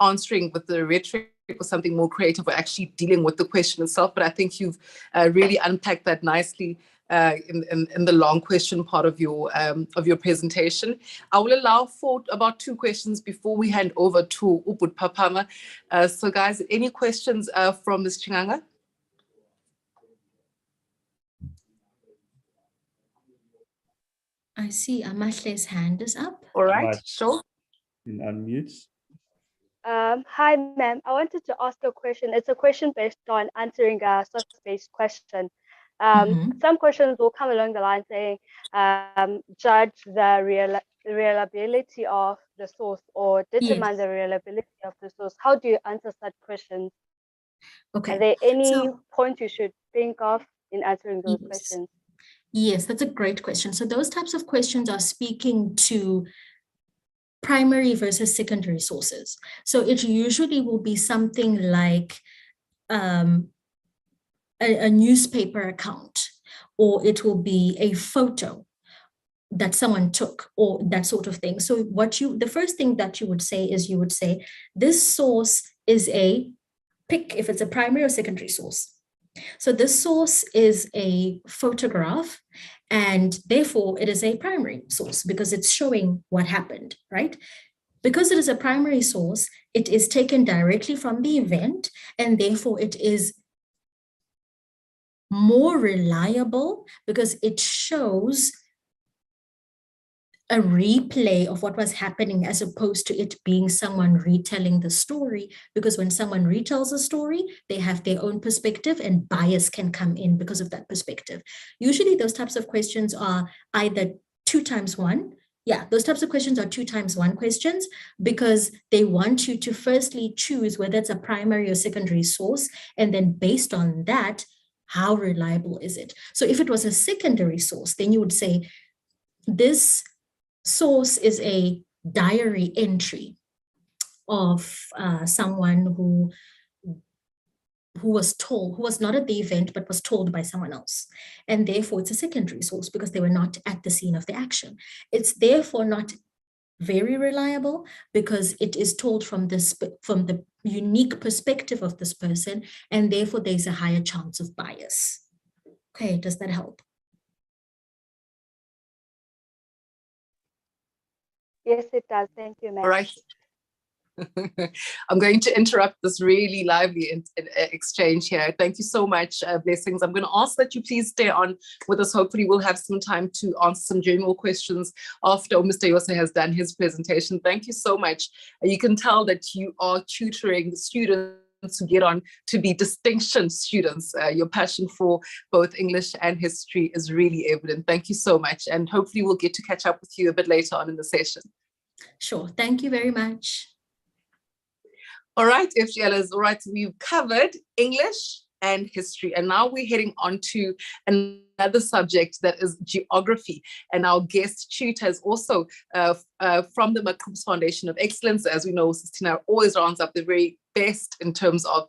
answering with the rhetoric or something more creative, or actually dealing with the question itself. But I think you've really unpacked that nicely in the long question part of your presentation. I will allow for about 2 questions before we hand over to Uput Papama. So guys, any questions from Ms. Chinganga? I see Amashle's hand is up. All right, sure. In unmute. Hi, ma'am. I wanted to ask a question. It's a question based on answering a source-based question. Some questions will come along the line saying, judge the reliability of the source or determine the reliability of the source. How do you answer such questions? Okay. Are there any points you should think of in answering those questions? Yes, that's a great question. So those types of questions are speaking to primary versus secondary sources. So it usually will be something like a newspaper account, or it will be a photo that someone took, or that sort of thing. So the first thing that you would say is, you would say, this source is pick if it's a primary or secondary source. So this source is a photograph, and therefore it is a primary source because it's showing what happened, right? Because it is a primary source, it is taken directly from the event, and therefore it is more reliable because it shows a replay of what was happening, as opposed to it being someone retelling the story. Because when someone retells a story, they have their own perspective, and bias can come in because of that perspective. Usually those types of questions are either 2 times 1. Yeah, those types of questions are 2 times 1 questions, because they want you to firstly choose whether it's a primary or secondary source, and then based on that, how reliable is it? So if it was a secondary source, then you would say, this source is a diary entry of someone who was told, who was not at the event, but was told by someone else. And therefore it's a secondary source because they were not at the scene of the action. It's therefore not very reliable because it is told from the unique perspective of this person, and therefore there's a higher chance of bias. Okay, does that help? Yes, it does. Thank you, ma'am. All right. I'm going to interrupt this really lively exchange here. Thank you so much, Blessings. I'm going to ask that you please stay on with us. Hopefully we'll have some time to answer some general questions after Mr. Yose has done his presentation. Thank you so much. You can tell that you are tutoring students to get on to be distinction students. Your passion for both English and history is really evident. Thank you so much. And hopefully we'll get to catch up with you a bit later on in the session. Sure. Thank you very much. All right, FGLers, all right, we've covered English and history, and now we're heading on to another another subject that is geography. And our guest tutor is also from the McCombs Foundation of Excellence. As we know, Sistina always rounds up the very best in terms of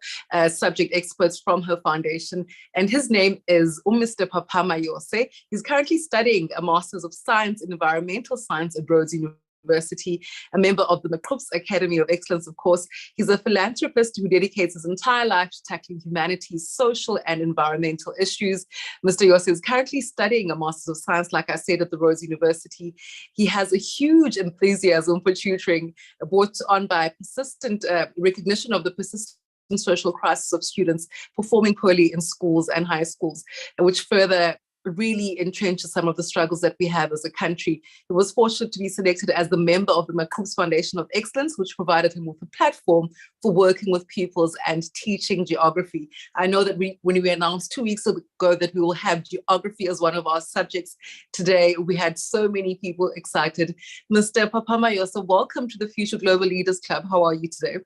subject experts from her foundation. And his name is Mr. Papama Yose. He's currently studying a Master's of Science in Environmental Science at Rhodes University, a member of the McCombs Academy of Excellence, of course. He's a philanthropist who dedicates his entire life to tackling humanity's social and environmental issues. Mr. Yose is currently studying a Master's of Science, like I said, at the Rhodes University. He has a huge enthusiasm for tutoring, brought on by persistent recognition of the persistent social crisis of students performing poorly in schools and high schools, which further really entrenches some of the struggles that we have as a country. He was fortunate to be selected as the member of the McCombs Foundation of Excellence, which provided him with a platform for working with pupils and teaching geography. I know that when we announced 2 weeks ago that we will have geography as one of our subjects today, we had so many people excited. Mr. Papama Yose, welcome to the Future Global Leaders Club. How are you today?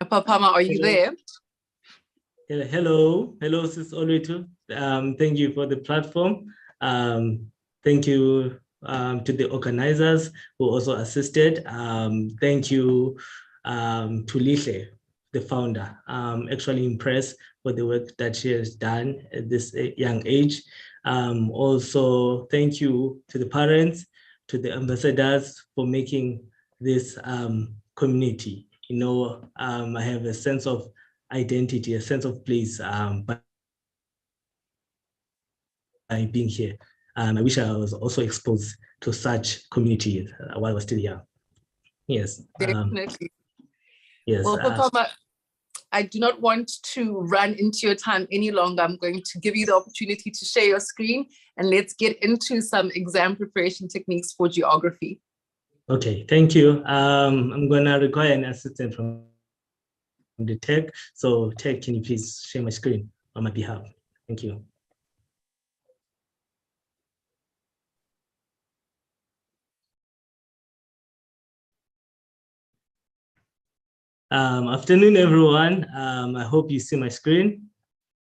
Papama, are you there? Hello, Sis Oluitu. Thank you for the platform. Thank you to the organizers who also assisted. Thank you to Lihle, the founder. I'm actually impressed with the work that she has done at this young age. Also, thank you to the parents, to the ambassadors for making this community. You know, I have a sense of identity, a sense of place by being here. I wish I was also exposed to such community while I was still young. Yes. Definitely. Yes. Well, Papama, I do not want to run into your time any longer. I'm going to give you the opportunity to share your screen and let's get into some exam preparation techniques for geography. Okay, thank you. I'm gonna require an assistant from the tech. So tech, can you please share my screen on my behalf? Thank you. Afternoon, everyone. I hope you see my screen.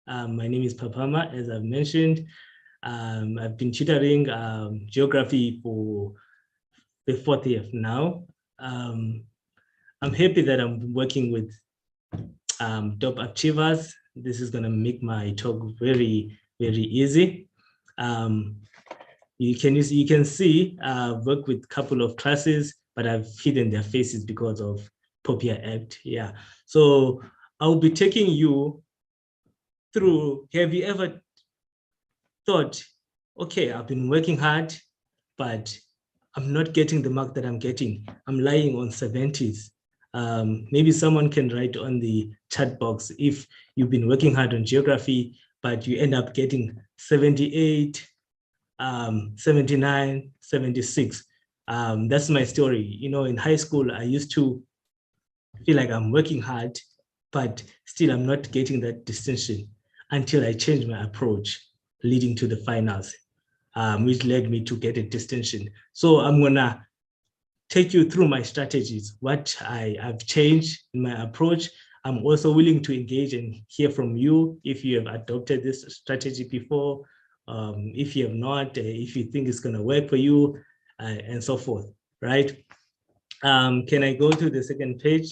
My name is Papama, as I've mentioned. I've been tutoring geography for the 4th year now. I'm happy that I'm working with top achievers. This is gonna make my talk very, very easy. You can see I've worked with a couple of classes, but I've hidden their faces because of POPIA Act. Yeah. So I'll be taking you through, have you ever thought, okay, I've been working hard, but I'm not getting the mark that I'm getting. I'm lying on 70s. Maybe someone can write on the chat box if you've been working hard on geography, but you end up getting 78, 79, 76. That's my story. You know, in high school, I used to feel like I'm working hard, but still I'm not getting that distinction until I changed my approach, leading to the finals, which led me to get a distinction. So I'm gonna take you through my strategies, what I've changed in my approach. I'm also willing to engage and hear from you if you have adopted this strategy before, if you have not, if you think it's gonna work for you, and so forth, right? Can I go to the second page?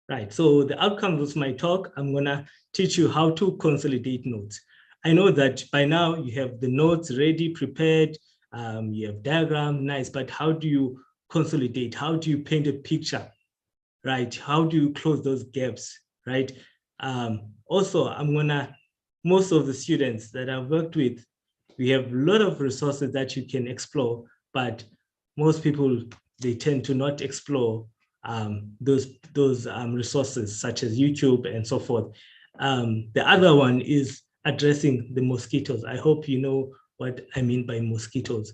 Right, so the outcomes of my talk, I'm gonna teach you how to consolidate notes. I know that by now you have the notes ready, prepared, you have diagram, nice, but how do you consolidate? How do you paint a picture, right? How do you close those gaps, right? Also, most of the students that I've worked with, we have a lot of resources that you can explore, but most people, they tend to not explore those resources such as YouTube and so forth. The other one is addressing the mosquitoes. I hope you know what I mean by mosquitoes.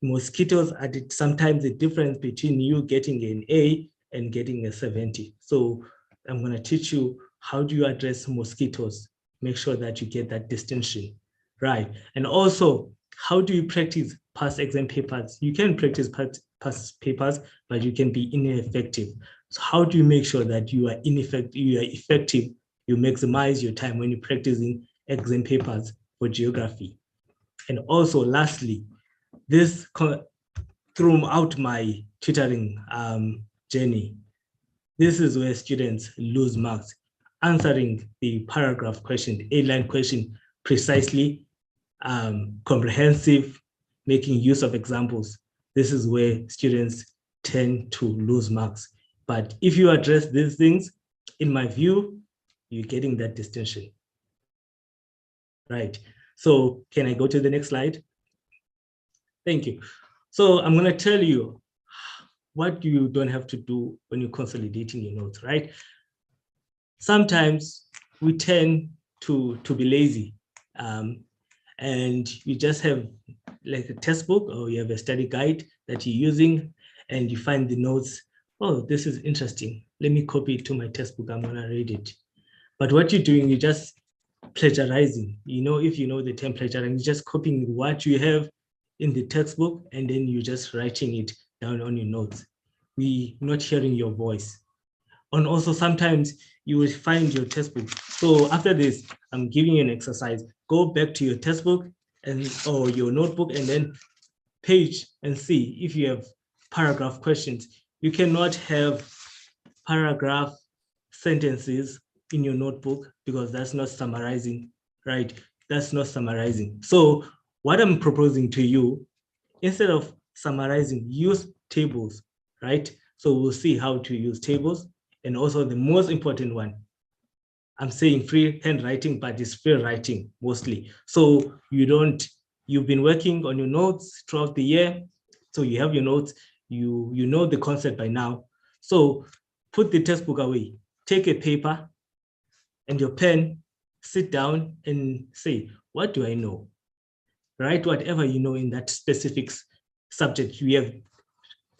Mosquitoes are sometimes the difference between you getting an A and getting a 70. So I'm going to teach you how do you address mosquitoes, make sure that you get that distinction, right? And also, how do you practice past exam papers? You can practice papers, but you can be ineffective. So how do you make sure that you are effective, you maximize your time when you're practicing exam papers for geography? And also, lastly, this throughout my tutoring journey, this is where students lose marks. Answering the paragraph question, the 8-line question precisely, comprehensive, making use of examples. This is where students tend to lose marks. But if you address these things, in my view, you're getting that distinction. Right. So can I go to the next slide? Thank you. So I'm going to tell you what you don't have to do when you're consolidating your notes, right? Sometimes we tend to be lazy, and you just have like a textbook, or you have a study guide that you're using, and you find the notes. Oh, this is interesting. Let me copy it to my textbook. I'm going to read it. But what you're doing, you're just plagiarizing. If you know the term plagiarizing, you're just copying what you have in the textbook, and then you're just writing it down on your notes. We're not hearing your voice. And also sometimes you will find your textbook. So after this, I'm giving you an exercise. Go back to your textbook or your notebook, and then page and see if you have paragraph questions. You cannot have paragraph sentences in your notebook because that's not summarizing, right? That's not summarizing. So what I'm proposing to you, instead of summarizing, use tables, right? So we'll see how to use tables. And also the most important one, I'm saying free handwriting, but it's free writing mostly. So you've been working on your notes throughout the year. So you have your notes, you know the concept by now. So put the textbook away, take a paper and your pen, sit down and say, what do I know? Write whatever you know in that specific subject. We have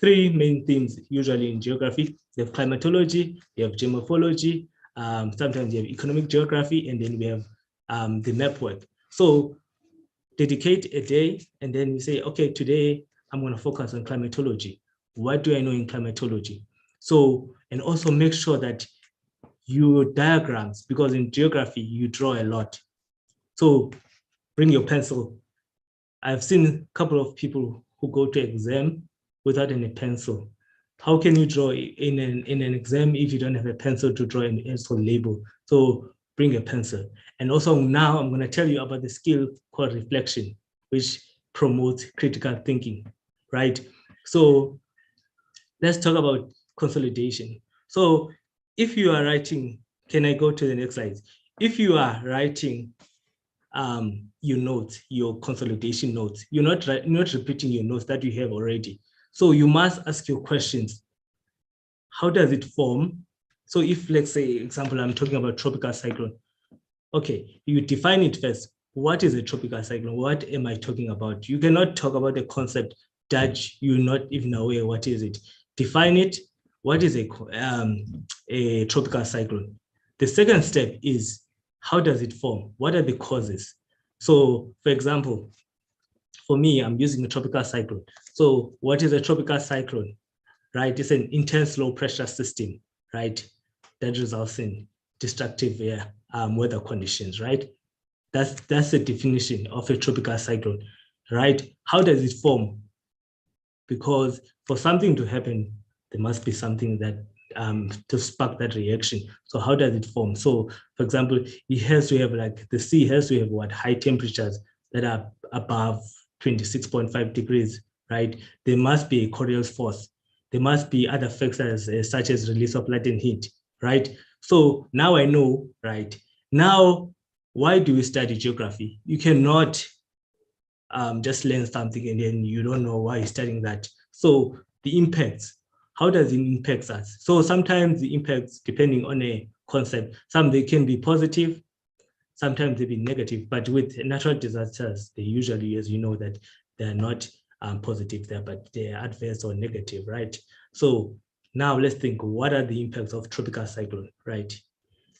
3 main themes usually in geography. You have climatology, you have geomorphology, sometimes you have economic geography, and then we have the map work. So dedicate a day, and then you say, okay, today I'm going to focus on climatology. What do I know in climatology? So, and also make sure that your diagrams, because in geography, you draw a lot. So bring your pencil. I've seen a couple of people who go to exam without any pencil. How can you draw in an exam if you don't have a pencil to draw an actual label? So bring a pencil. And also now I'm going to tell you about the skill called reflection, which promotes critical thinking, right? So let's talk about consolidation. So if you are writing, can I go to the next slide? If you are writing your notes, your consolidation notes, you're not repeating your notes that you have already. So you must ask your questions. How does it form? So if, let's say, example, I'm talking about tropical cyclone. Okay, you define it first. What is a tropical cyclone? What am I talking about? You cannot talk about a concept that you're not even aware what is it. Define it. What is a tropical cyclone? The second step is, how does it form? What are the causes? So, for example, for me, I'm using a tropical cyclone. So what is a tropical cyclone, right? It's an intense low pressure system, right? That results in destructive weather conditions, right? That's the definition of a tropical cyclone, right? How does it form? Because for something to happen, there must be something that to spark that reaction. So how does it form? So for example, it has to have, like, the sea has to have what, high temperatures that are above 26.5 degrees, right? There must be a Coriolis force. There must be other factors such as release of latent heat, right? So now I know, right? Now, why do we study geography? You cannot just learn something and then you don't know why you're studying that. So the impacts, how does it impact us? So sometimes the impacts, depending on a concept, some they can be positive, sometimes they be negative, but with natural disasters, they usually, as you know, that they're not positive there, but they're adverse or negative, right? So now let's think, what are the impacts of tropical cyclone, right?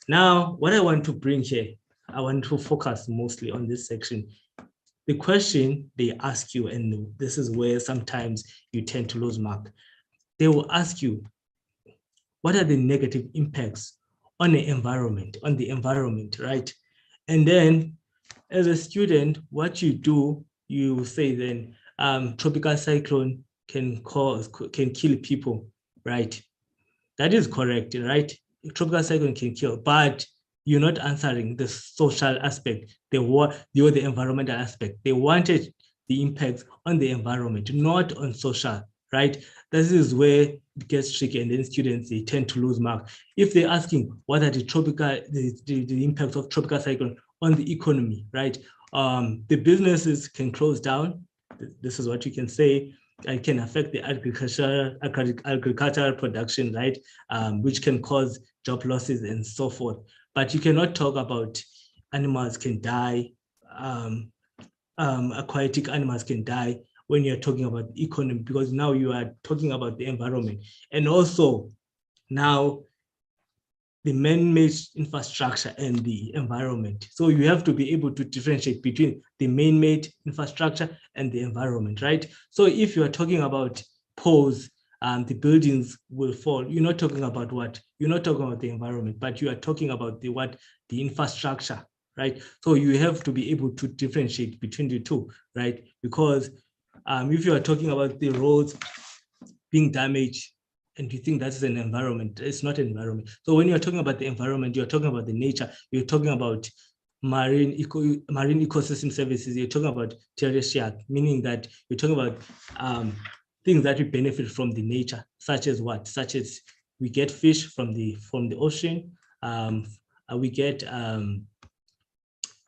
Now, what I want to bring here, I want to focus mostly on this section, the question they ask you, and this is where sometimes you tend to lose mark, they will ask you, what are the negative impacts on the environment, right? And then as a student, what you do, you say then, tropical cyclone can kill people, right? That is correct, right? Tropical cyclone can kill, but you're not answering the social aspect, the environmental aspect. They wanted the impacts on the environment, not on social, right? This is where it gets tricky, and then students, they tend to lose mark. If they're asking what are the impacts of tropical cyclone on the economy, right? The businesses can close down. This is what you can say. It can affect the agricultural production, right? Which can cause job losses and so forth. But you cannot talk about animals can die, aquatic animals can die when you're talking about the economy, because now you are talking about the environment. And also now the man-made infrastructure and the environment. So you have to be able to differentiate between the man-made infrastructure and the environment, right? So if you are talking about poles, the buildings will fall, you're not talking about what? You're not talking about the environment, but you are talking about the infrastructure, right? So you have to be able to differentiate between the two, right? Because if you are talking about the roads being damaged, and you think that's an environment, it's not an environment. So when you're talking about the environment, you're talking about the nature, you're talking about marine ecosystem services, you're talking about terrestrial, meaning that you're talking about things that we benefit from the nature, such as what? Such as we get fish from the ocean, we get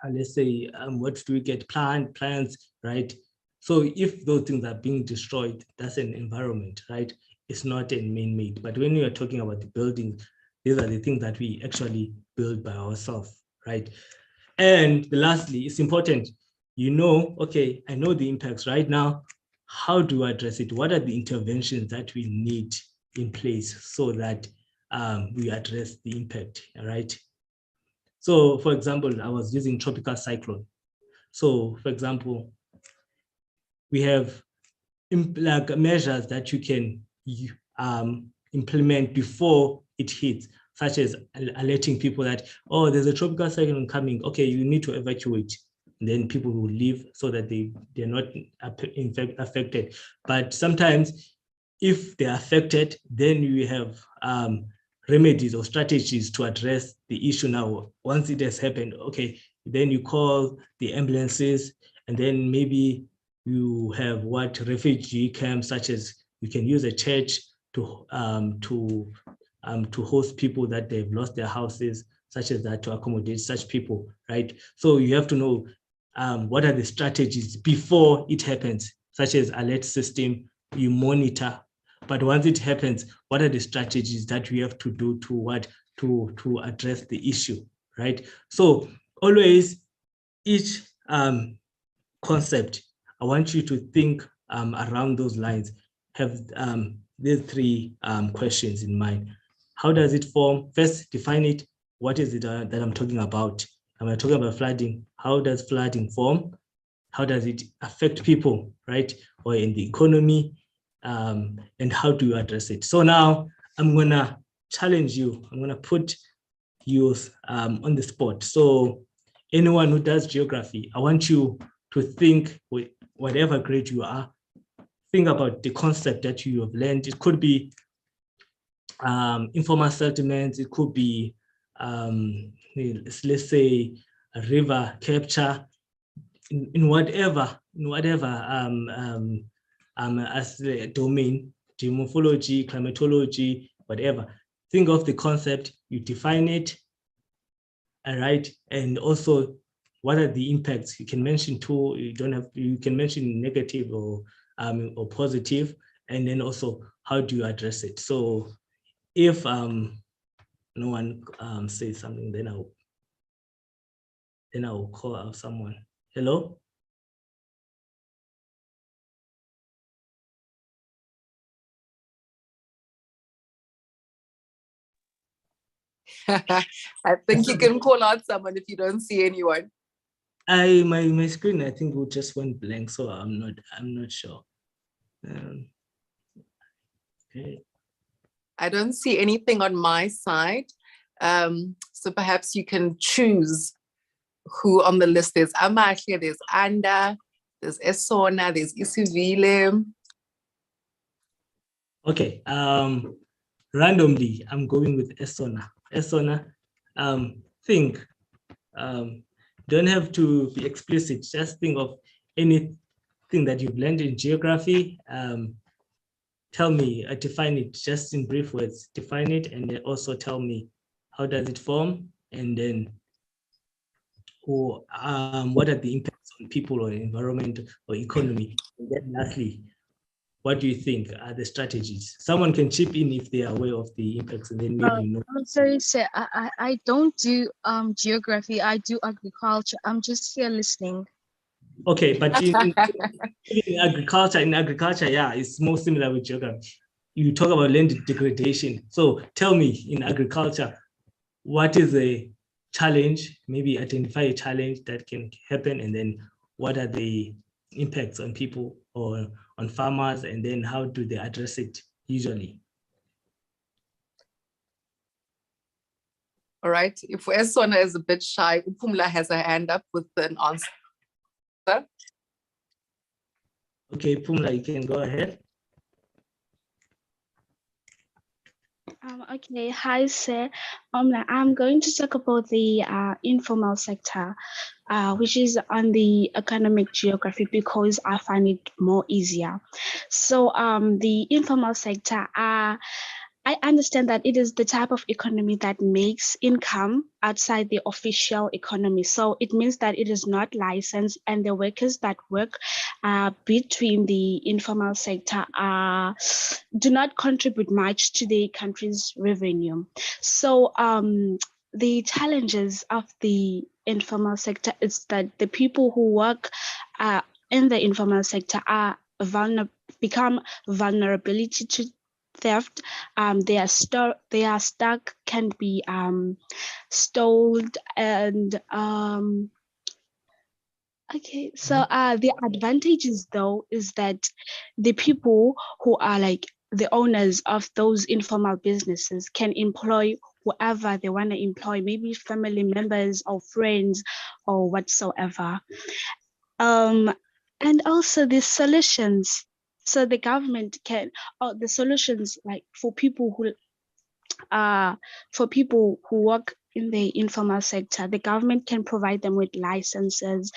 let's say, what do we get? Plants, right? So if those things are being destroyed, that's an environment, right? It's not a man-made. But when we are talking about the buildings, these are the things that we actually build by ourselves, right? And lastly, it's important, okay, I know the impacts right now. How do I address it? What are the interventions that we need in place so that we address the impact, all right? So for example, I was using tropical cyclone. So for example, we have like measures that you can implement before it hits, such as alerting people that, oh, there's a tropical cyclone coming. Okay, you need to evacuate. And then people will leave so that they're not in fact affected. But sometimes if they're affected, then we have remedies or strategies to address the issue now. Once it has happened, okay, then you call the ambulances, and then maybe you have refugee camps, such as you can use a church to host people that they've lost their houses, such as that, to accommodate such people, right? So you have to know what are the strategies before it happens, such as alert system, you monitor. But once it happens, what are the strategies that we have to do to address the issue, right? So always each concept, I want you to think around those lines. Have these three questions in mind. How does it form? First, define it. What is it that I'm talking about? Am I talking about flooding? How does flooding form? How does it affect people, right? Or in the economy? And how do you address it? So now I'm gonna challenge you. I'm gonna put you on the spot. So anyone who does geography, I want you to think, with whatever grade you are, think about the concept that you have learned. It could be informal settlements, it could be, let's say, a river capture, in whatever as the domain, geomorphology, climatology, whatever. Think of the concept, you define it, all right, and also what are the impacts? You can mention two. You can mention negative or positive, and then also how do you address it? So if no one says something, then I'll call out someone. Hello. I think you can call out someone if you don't see anyone. My screen I think just went blank, so I'm not sure. Okay. I don't see anything on my side. So perhaps you can choose who on the list. There's Amahle, there's Anda, there's Esona, there's Isivile. Okay. Randomly, I'm going with Esona. Esona, think. Don't have to be explicit. Just think of anything that you've learned in geography. Tell me, define it just in brief words. Define it, and then also tell me how does it form, and then what are the impacts on people or environment or economy. And then lastly, what do you think are the strategies? Someone can chip in if they are aware of the impacts, and then maybe you know. I'm sorry, sir. I don't do geography. I do agriculture. I'm just here listening. Okay, but in agriculture, yeah, it's more similar with geography. You talk about land degradation. So tell me, in agriculture, what is a challenge? Maybe identify a challenge that can happen, and then what are the impacts on people or on farmers, and then how do they address it usually? All right. If Esona is a bit shy, Upumla has a hand up with an answer. Okay, Pumla, you can go ahead. Okay, hi, sir. I'm going to talk about the informal sector, which is on the economic geography because I find it more easier. So the informal sector I understand that it is the type of economy that makes income outside the official economy. So it means that it is not licensed, and the workers that work between the informal sector do not contribute much to the country's revenue. So the challenges of the informal sector is that the people who work in the informal sector are become vulnerability to theft. Their stock can be stolen, and okay. So the advantages though is that the people who are like the owners of those informal businesses can employ whoever they want to employ, maybe family members or friends or whatsoever. And also the solutions. So the government can, or the solutions like for people who work in the informal sector, the government can provide them with licenses,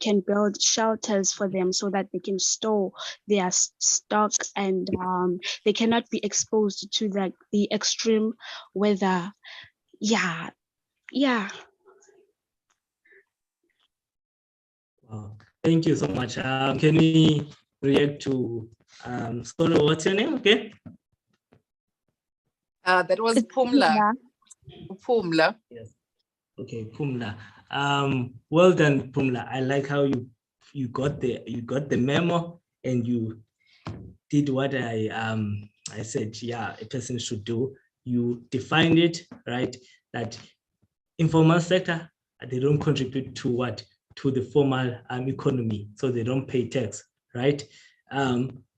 can build shelters for them so that they can store their stock, and they cannot be exposed to the extreme weather. Yeah. Wow. Thank you so much. Can we react to Solo? What's your name? Okay. That was Pumla. Pumla. Yes. Okay, Pumla. Well done, Pumla. I like how you got the memo, and you did what I said, yeah, a person should do. You defined it, right? That informal sector, they don't contribute to what? To the formal economy, so they don't pay tax, right?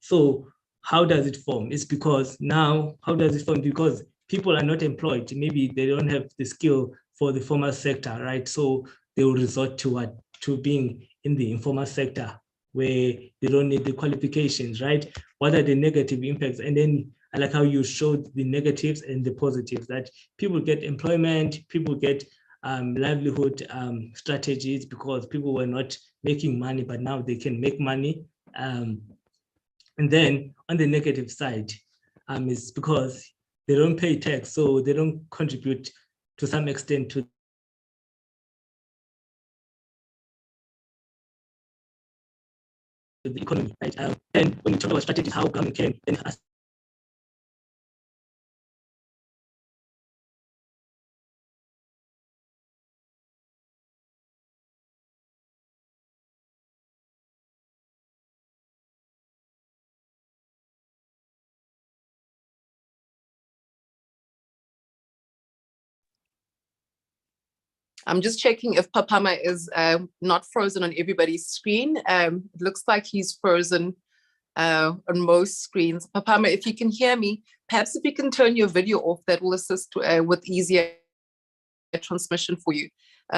So how does it form? It's because now, how does it form? Because people are not employed. Maybe they don't have the skill for the formal sector, right? So they will resort to what? To being in the informal sector, where they don't need the qualifications, right? What are the negative impacts? And then I like how you showed the negatives and the positives, that people get employment, people get livelihood strategies, because people were not making money, but now they can make money. And then on the negative side, is because they don't pay tax, so they don't contribute to some extent to the economy, right? And when we talk about strategies, how government can then I'm just checking if Papama is not frozen on everybody's screen. It looks like he's frozen on most screens. Papama, if you can hear me, perhaps if you can turn your video off, that will assist with easier transmission for you.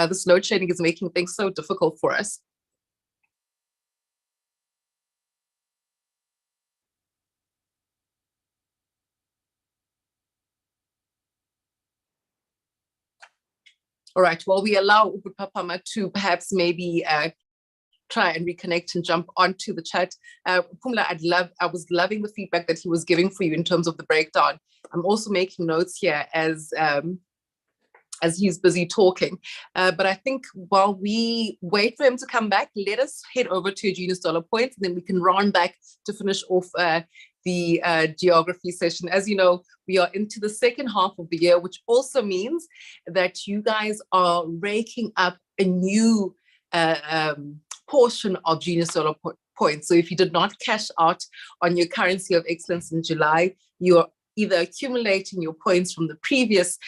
This load shedding is making things so difficult for us. All right, well, we allow Papama to perhaps maybe try and reconnect and jump onto the chat. Pumla, I was loving the feedback that he was giving for you in terms of the breakdown. I'm also making notes here as he's busy talking. But I think while we wait for him to come back, let us head over to Genius Dollar Points, and then we can round back to finish off the geography session. As you know, we are into the second half of the year, which also means that you guys are raking up a new portion of Genius Dollar Points. So if you did not cash out on your currency of excellence in July, you are either accumulating your points from the previous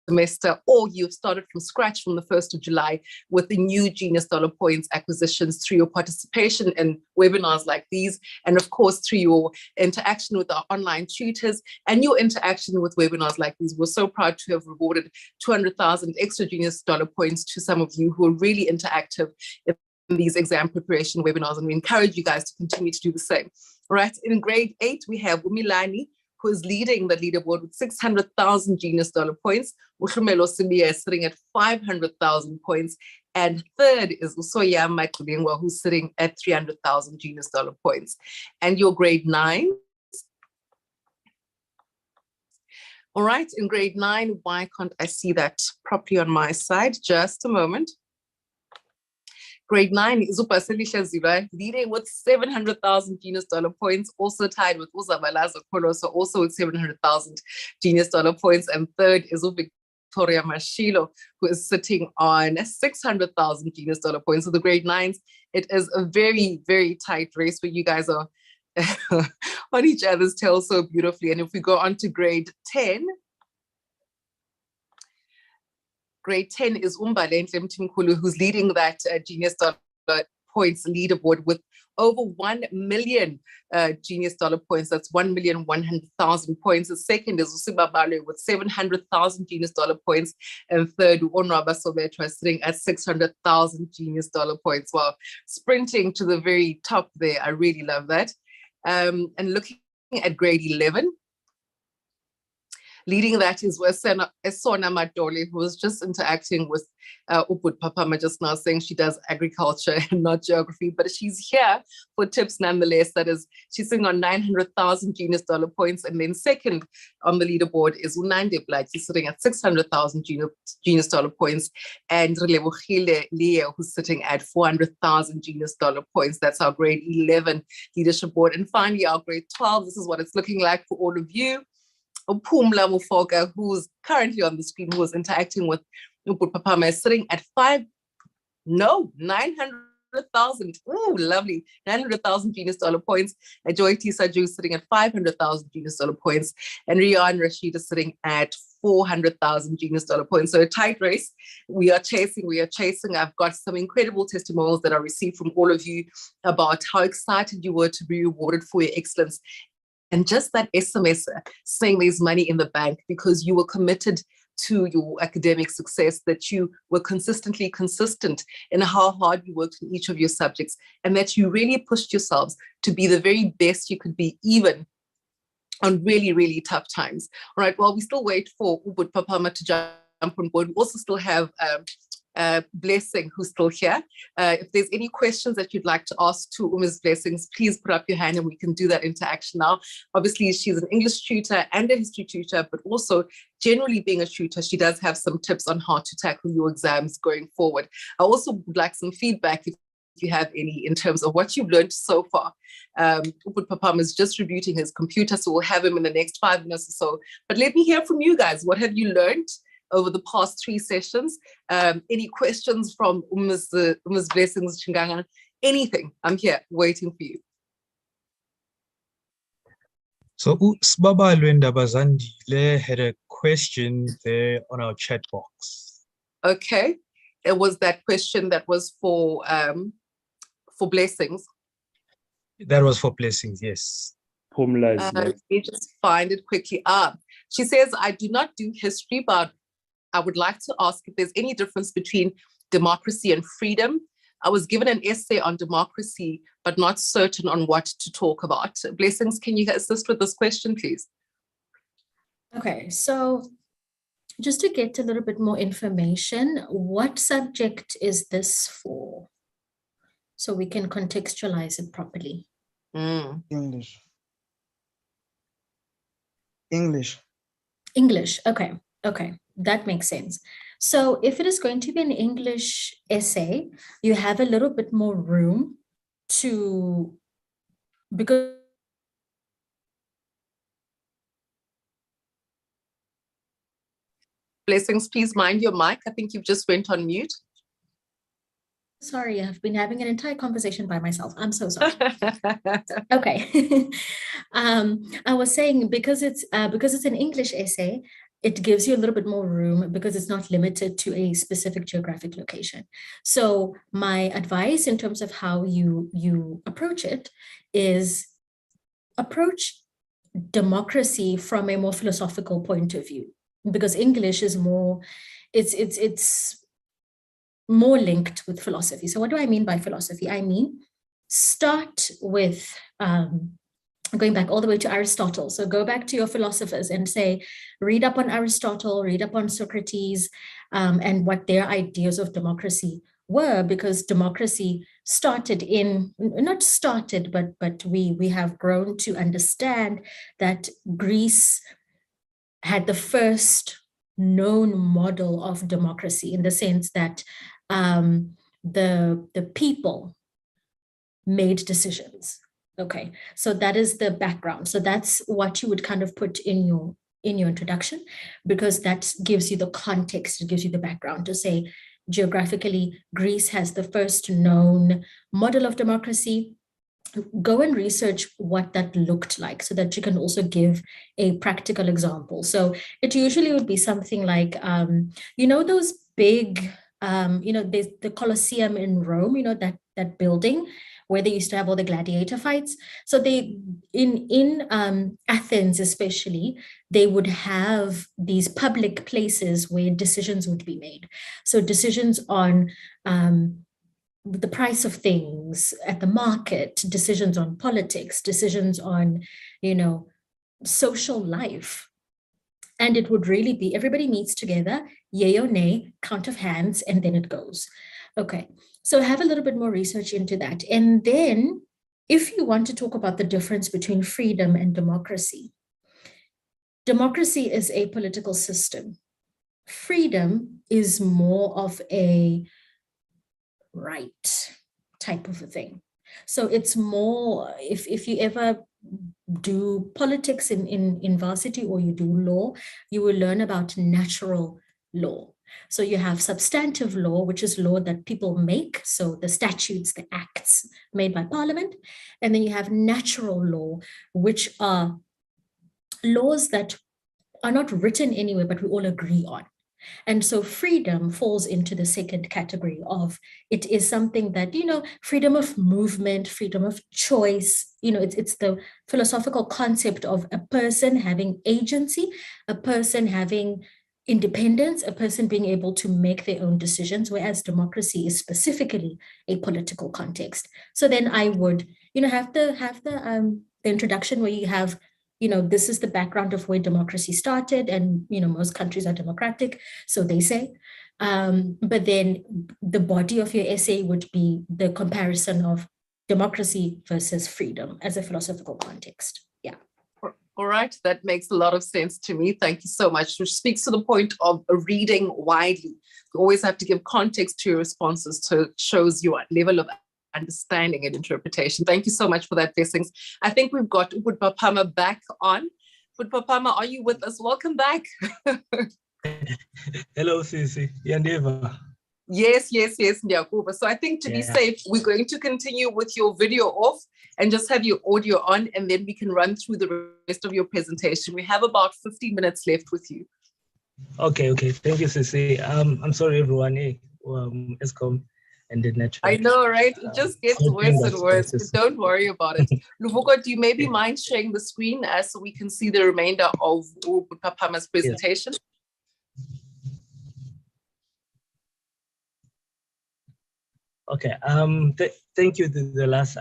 semester, or you've started from scratch from the 1st of July with the new Genius Dollar Points acquisitions through your participation in webinars like these, and of course through your interaction with our online tutors and your interaction with webinars like these. We're so proud to have rewarded 200,000 extra Genius Dollar Points to some of you who are really interactive in these exam preparation webinars, and we encourage you guys to continue to do the same. All right, in grade 8, we have Umilani, who is leading the leaderboard with 600,000 Genius Dollar Points. Ushumelo Simia is sitting at 500,000 points. And third is Usoya Makulingwa, who's sitting at 300,000 Genius Dollar Points. And your grade 9. All right, in grade 9, why can't I see that properly on my side? Just a moment. Grade 9 is Upasilisha Zula, leading with 700,000 Genius Dollar Points, also tied with Uzabalaza Koloso, also with 700,000 Genius Dollar Points. And third is Victoria Mashilo, who is sitting on 600,000 Genius Dollar Points. So the grade 9s, it is a very, very tight race where you guys are on each other's tail so beautifully. And if we go on to grade 10, grade 10 is Umbalent Mtimkulu, who's leading that Genius Dollar Points leaderboard with over 1 million Genius Dollar Points. That's 1,100,000 points. The second is Usiba Bale with 700,000 Genius Dollar Points. And third, Onraba Sobetra sitting at 600,000 Genius Dollar Points. Well, sprinting to the very top there. I really love that. And looking at grade 11, leading that is Esona Madole, who was just interacting with Uput Papama just now, saying she does agriculture and not geography, but she's here for tips nonetheless. That is, she's sitting on 900,000 Genius Dollar Points. And then second on the leaderboard is Unande Black. He's sitting at 600,000 Genius Dollar Points. And Relebohile Leo, who's sitting at 400,000 Genius Dollar Points. That's our grade 11 leadership board. And finally, our grade 12, this is what it's looking like for all of you. Pumla Mufoka, who's currently on the screen, who is interacting with Uput Papama, is sitting at 900,000. Ooh, lovely. 900,000 Genius Dollar Points. Joy Tisaju is sitting at 500,000 Genius Dollar Points. And Rian Rashid is sitting at 400,000 Genius Dollar Points. So a tight race. We are chasing. I've got some incredible testimonials that I received from all of you about how excited you were to be rewarded for your excellence. And just that SMS saying there's money in the bank because you were committed to your academic success, that you were consistently consistent in how hard you worked in each of your subjects, and that you really pushed yourselves to be the very best you could be, even on really, really tough times. All right, well, we still wait for Ubud Papama to jump on board. We also still have Blessing, who's still here. If there's any questions that you'd like to ask to Ms. Blessings, please put up your hand and we can do that interaction now. Obviously, she's an English tutor and a history tutor, but also generally being a tutor, she does have some tips on how to tackle your exams going forward. I also would like some feedback if you have any in terms of what you've learned so far. Uput Papam is just rebooting his computer, so we'll have him in the next 5 minutes or so. But let me hear from you guys. What have you learned over the past 3 sessions? Any questions from Ms. Blessings Chinganga? Anything? I'm here waiting for you. So Sbaba Lwenda Bazandile had a question there on our chat box. Okay. It was that question that was for blessings. That was for blessings, yes. Let me just find it quickly. She says, I do not do history, but I would like to ask if there's any difference between democracy and freedom. I was given an essay on democracy, but not certain on what to talk about. Blessings, can you assist with this question, please? Okay, so just to get a little bit more information, what subject is this for? So we can contextualize it properly. English. English, okay, that makes sense. So if it is going to be an English essay, you have a little bit more room to, because Blessings, please mind your mic. I think you've just went on mute. Sorry, I've been having an entire conversation by myself. I'm so sorry. Okay. I was saying because it's an English essay, it gives you a little bit more room because it's not limited to a specific geographic location. So my advice in terms of how you approach it is approach democracy from a more philosophical point of view, because English is more, it's more linked with philosophy. So what do I mean by philosophy? I mean, start with going back all the way to Aristotle. So go back to your philosophers and say, read up on Aristotle, read up on Socrates, and what their ideas of democracy were, because democracy started in, not started, but we have grown to understand that Greece had the first known model of democracy, in the sense that the people made decisions. Okay, so that is the background. So that's what you would kind of put in your introduction, because that gives you the context, it gives you the background to say, geographically, Greece has the first known model of democracy. Go and research what that looked like so that you can also give a practical example. So it usually would be something like, those big, the Colosseum in Rome, that building where they used to have all the gladiator fights. So they, in Athens especially, they would have these public places where decisions would be made. So decisions on the price of things at the market, decisions on politics, decisions on, social life. And it would really be, everybody meets together, yay or nay, count of hands, and then it goes. Okay, so have a little bit more research into that. And then if you want to talk about the difference between freedom and democracy, democracy is a political system. Freedom is more of a right type of a thing. So it's more, if you ever do politics in varsity or you do law, you will learn about natural law. So you have substantive law, which is law that people make, so the statutes, the acts made by parliament. And then you have natural law, which are laws that are not written anywhere, but we all agree on. And so freedom falls into the second category of, it is something that, freedom of movement, freedom of choice, it's the philosophical concept of a person having agency, a person having independence, a person being able to make their own decisions, whereas democracy is specifically a political context. So then I would, have the introduction where you have, this is the background of where democracy started, and, most countries are democratic, so they say. But then the body of your essay would be the comparison of democracy versus freedom as a philosophical context. Yeah. All right, that makes a lot of sense to me. Thank you so much, which speaks to the point of reading widely. You always have to give context to your responses to shows your level of understanding and interpretation. Thank you so much for that, Blessings. I think we've got Upapama back on. Upapama, are you with us? Welcome back. Hello, Sisi. Yandeva. Yes, Ndiakuba. So I think to be safe, we're going to continue with your video off and just have your audio on, and then we can run through the rest of your presentation. We have about 15 minutes left with you. Okay. Thank you, Sisi. I'm sorry, everyone. ESCOM and the network. I know, right? It just gets worse and worse. But don't worry about it. Luvuko, do you maybe mind sharing the screen so we can see the remainder of Papama's presentation? Yes. Okay. Thank you to the last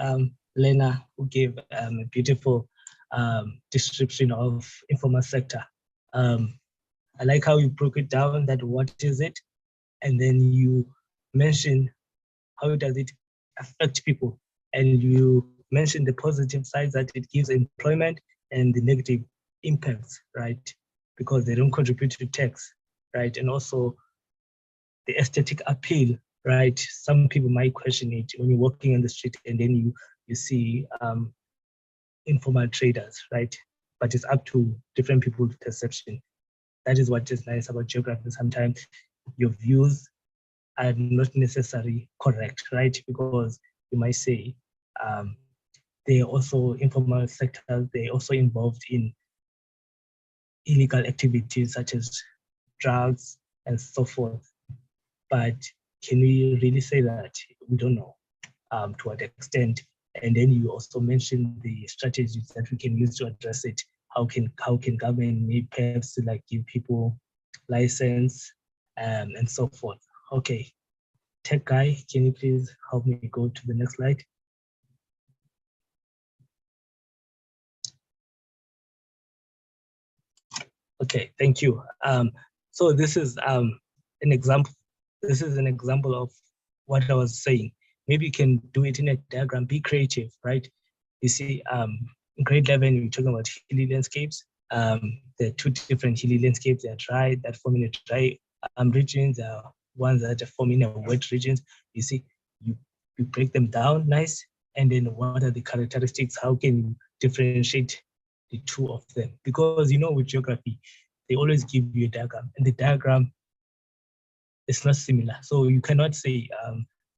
Lena, who gave a beautiful description of informal sector. I like how you broke it down, that what is it, and then you mention how does it affect people, and you mention the positive sides that it gives employment and the negative impacts, right? Because they don't contribute to tax, right? And also the aesthetic appeal, right? Some people might question it when you're walking on the street and then you see informal traders, right? But it's up to different people's perception. That is what is nice about geography. Sometimes your views are not necessarily correct, right? Because you might say they're also informal sectors, they're also involved in illegal activities such as drugs and so forth. But can we really say that? We don't know to what extent. And then you also mentioned the strategies that we can use to address it. How can government maybe perhaps like give people license and so forth. Okay, tech guy, can you please help me go to the next slide? Okay, thank you. So this is an example. This is an example of what I was saying. Maybe you can do it in a diagram. Be creative, right? You see, in grade 11, we're talking about hilly landscapes. There are two different hilly landscapes. They are dry, that form in a dry regions. There are ones that are forming in a wet regions. You see, you break them down nice, and then what are the characteristics? How can you differentiate the two of them? Because you know, with geography, they always give you a diagram, and the diagram is not similar. So you cannot say,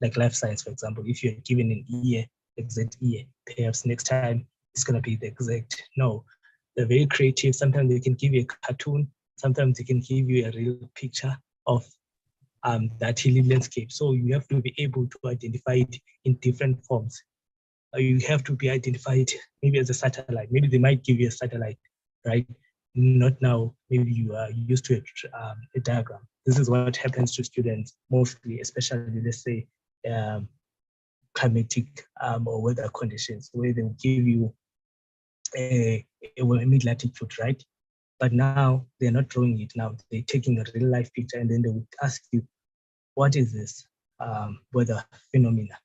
like life science, for example, if you're given an year, exact year, perhaps next time it's going to be the exact. No, they're very creative. Sometimes they can give you a cartoon. Sometimes they can give you a real picture of that hilly landscape. So you have to be able to identify it in different forms. You have to be identified maybe as a satellite. Maybe they might give you a satellite, right? Not now, maybe you are used to a diagram. This is what happens to students mostly, especially, let's say, climatic or weather conditions, where they will give you a mid-latitude, right? But now they're not drawing it now. They're taking a real life picture, and then they would ask you, what is this weather phenomena?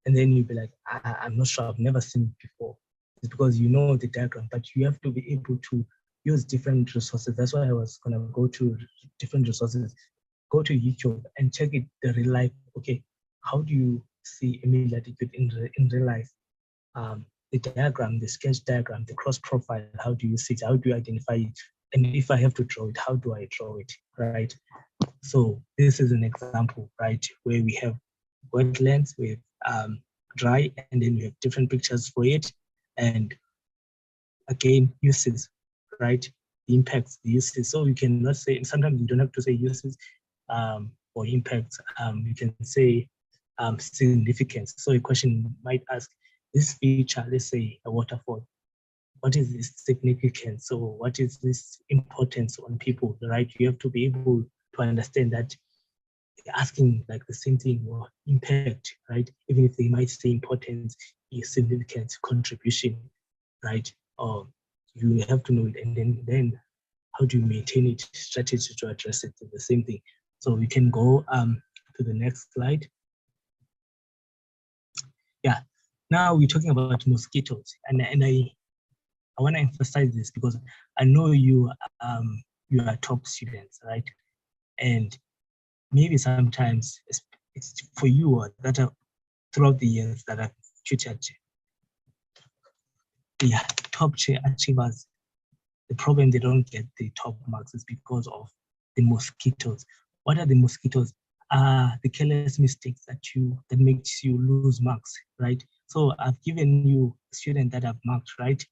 And then you'll be like, I'm not sure, I've never seen it before. It's because you know the diagram, but you have to be able to use different resources. That's why I was gonna go to different resources. Go to YouTube and check it, the real life. Okay, how do you see a mid-latitude in real life? The diagram, the sketch diagram, the cross profile, how do you see it? How do you identify it? And if I have to draw it, how do I draw it, right? So this is an example, right, where we have wetlands with dry, and then we have different pictures for it. And again, uses, right? The impacts, the uses. So we cannot say, sometimes you don't have to say uses or impacts. You can say significance. So a question might ask, this feature, let's say a waterfall, what is this significance? So what is this importance on people, right? You have to be able to understand that asking like the same thing or impact, right? Even if they might say importance, is significant contribution, right? You have to know it, and then how do you maintain it, strategy to address it, the same thing. So we can go to the next slide. Yeah, now we're talking about mosquitoes, and I want to emphasize this because I know you are top students, right? And maybe sometimes it's for you that are throughout the years that I've tutored, yeah, top achievers, the problem they don't get the top marks is because of the mosquitoes. What are the mosquitoes? The careless mistakes that makes you lose marks, right? So I've given you a student that I've marked, right?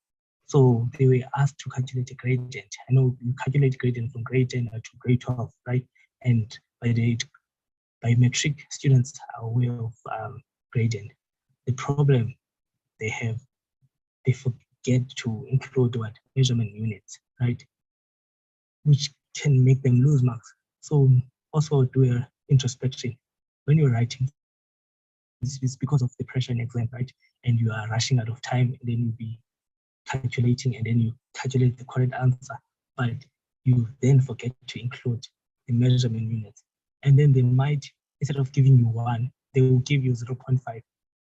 So they were asked to calculate a gradient. I know you calculate gradient from grade 10 to grade 12, right? And by metric, students are aware of gradient. The problem they have, they forget to include what? Measurement units, right? Which can make them lose marks. So also do an introspection. When you're writing, it's because of the pressure in exam, right? And you are rushing out of time, and then you'll be calculating, and then you calculate the correct answer, but you then forget to include the measurement units. And then they might, instead of giving you 1, they will give you 0.5,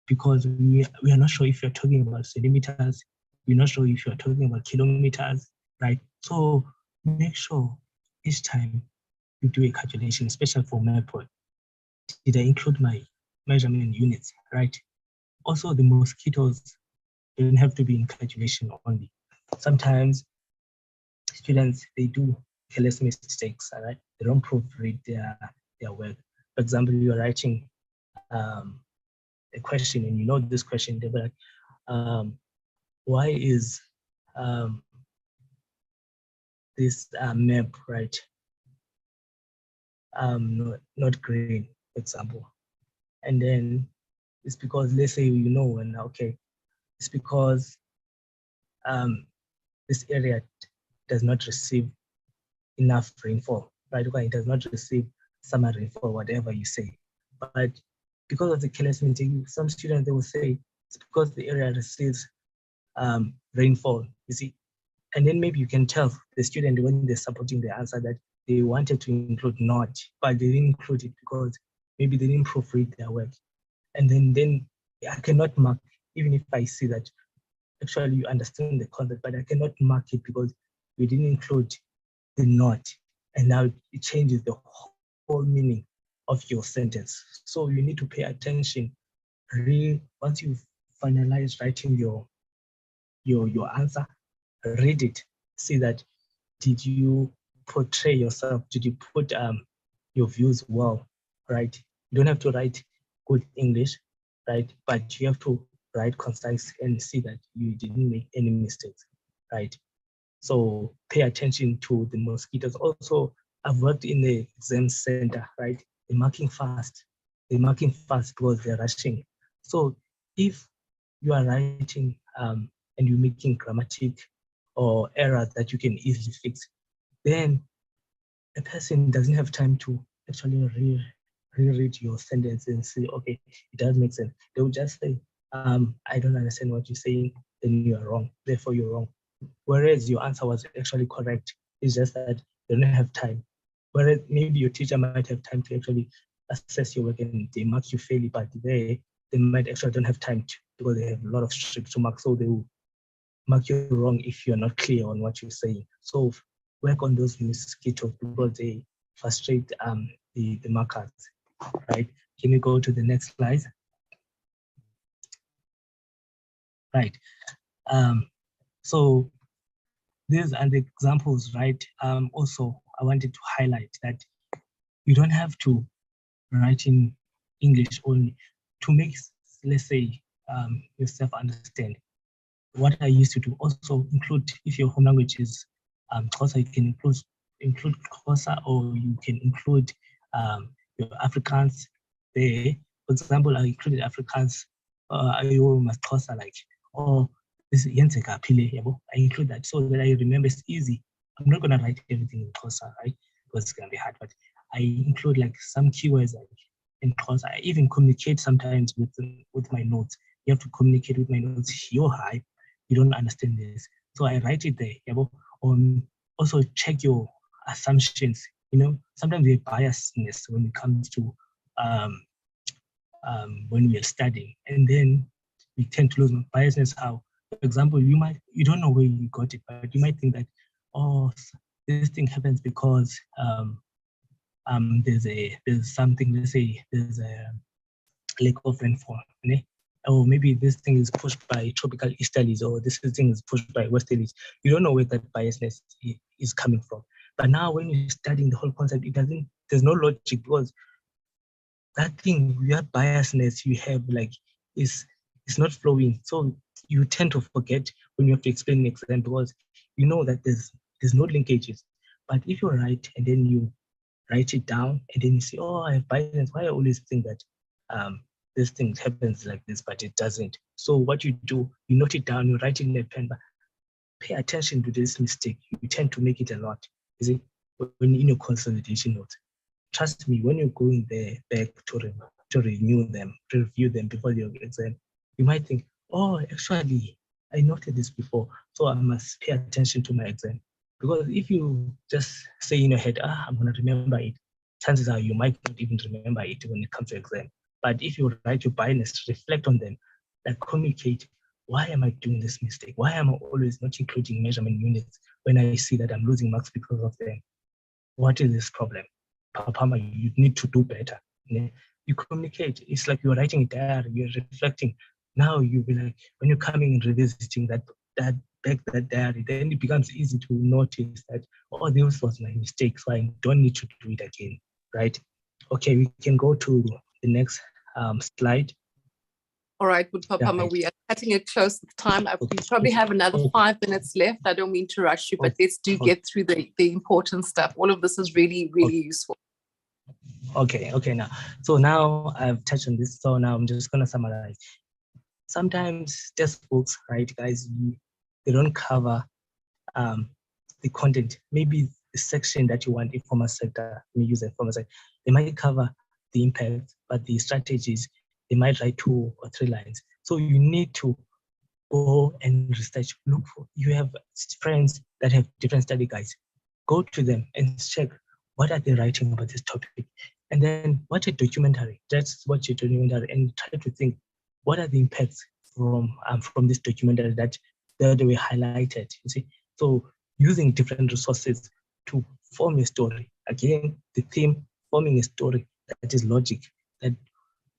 because we are not sure if you're talking about centimeters, we're not sure if you're talking about kilometers, right? So make sure each time you do a calculation, especially for method, did I include my measurement units, right? Also, the mosquitoes don't have to be in calculation only. Sometimes students, they do careless mistakes, all right? They don't proofread their work. For example, you're writing a question and you know this question, they'll be like, why is this map, right, not green, for example? And then it's because, let's say, you know, and okay, it's because this area does not receive enough rainfall, right? Okay, it does not receive summer rainfall, whatever you say. But because of the careless mistake, some students, they will say it's because the area receives rainfall, you see. And then maybe you can tell the student when they're supporting the answer that they wanted to include not, but they didn't include it because maybe they didn't proofread their work. And then I cannot mark, even if I see that actually you understand the concept, but I cannot mark it because you didn't include the not. And now it changes the whole meaning of your sentence. So you need to pay attention. Really, once you've finalized writing your answer, read it, see that did you portray yourself, did you put your views well, right? You don't have to write good English, right? But you have to write concise and see that you didn't make any mistakes, right? So pay attention to the mosquitoes. Also, I've worked in the exam center, right? They're marking fast. They're marking fast because they're rushing. So if you are writing and you're making grammatic or errors that you can easily fix, then a person doesn't have time to actually reread your sentence and say, okay, it does make sense. They will just say, I don't understand what you're saying, then you are wrong, therefore you're wrong. Whereas your answer was actually correct. It's just that they don't have time. Whereas maybe your teacher might have time to actually assess your work and they mark you fairly, but they might actually don't have time to, because they have a lot of strips to mark, so they will mark you wrong if you're not clear on what you're saying. So work on those mosquitoes because they frustrate the markers, right? Can you go to the next slide? Right. So these are the examples, right? Also, I wanted to highlight that you don't have to write in English only to make, let's say, yourself understand. What I used to do also include, if your home language is Xhosa, you can include Xhosa, or you can include your Afrikaans there. For example, I included Afrikaans, I must Xhosa, like, or this yenzeka phile, yabo. I include that so that I remember it's easy. I'm not gonna write everything in Xhosa, right? Because it's gonna be hard, but I include like some keywords like in Xhosa. I even communicate sometimes with my notes. You have to communicate with my notes. Yo, hi, you don't understand this, so I write it there. Yabo. Also check your assumptions. You know, sometimes we have biasness when it comes to when we are studying, and then we tend to lose biasness. How, for example, you don't know where you got it, but you might think that, oh, this thing happens because there's something, let's say there's a lack of rainfall, or maybe this thing is pushed by tropical easterlies, or this thing is pushed by westerlies. You don't know where that biasness is coming from. But now when you're studying the whole concept, there's no logic, because that thing, that biasness you have, like, is not flowing. So you tend to forget when you have to explain an exam, because you know that there's no linkages. But if you write and then you write it down and then you say, oh, I have bias. Why I always think that this thing happens like this, but it doesn't. So what you do, you note it down, you write it in a pen, but pay attention to this mistake. You tend to make it a lot. You see, when in your consolidation notes, trust me, when you're going there back to renew them, to review them before your exam, you might think, oh, actually, I noted this before, so I must pay attention to my exam. Because if you just say in your head, I'm going to remember it, chances are you might not even remember it when it comes to exam. But if you write your bias, reflect on them, like communicate, why am I doing this mistake? Why am I always not including measurement units when I see that I'm losing marks because of them? What is this problem? Papa, you need to do better. You communicate. It's like you're writing a diary, you're reflecting. Now you'll be like, when you're coming and revisiting that diary, then it becomes easy to notice that, oh, this was my mistake, so I don't need to do it again, right? Okay, we can go to the next slide. All right, good Papa, we are cutting it close with time. We probably have another 5 minutes left. I don't mean to rush you, but let's get through the important stuff. All of this is really, really useful. Okay, now. So now I've touched on this. So now I'm just going to summarize. Sometimes textbooks, right, guys, they don't cover the content. Maybe the section that you want, informal sector, let me use informal sector, they might cover the impact, but the strategies, they might write 2 or 3 lines. So you need to go and research. Look for, you have friends that have different study guides. Go to them and check what are they writing about this topic. And then watch a documentary. Just watch a documentary and try to think, what are the impacts from this documentary that they were highlighted, you see? So using different resources to form a story. Again, the theme, forming a story that is logic. That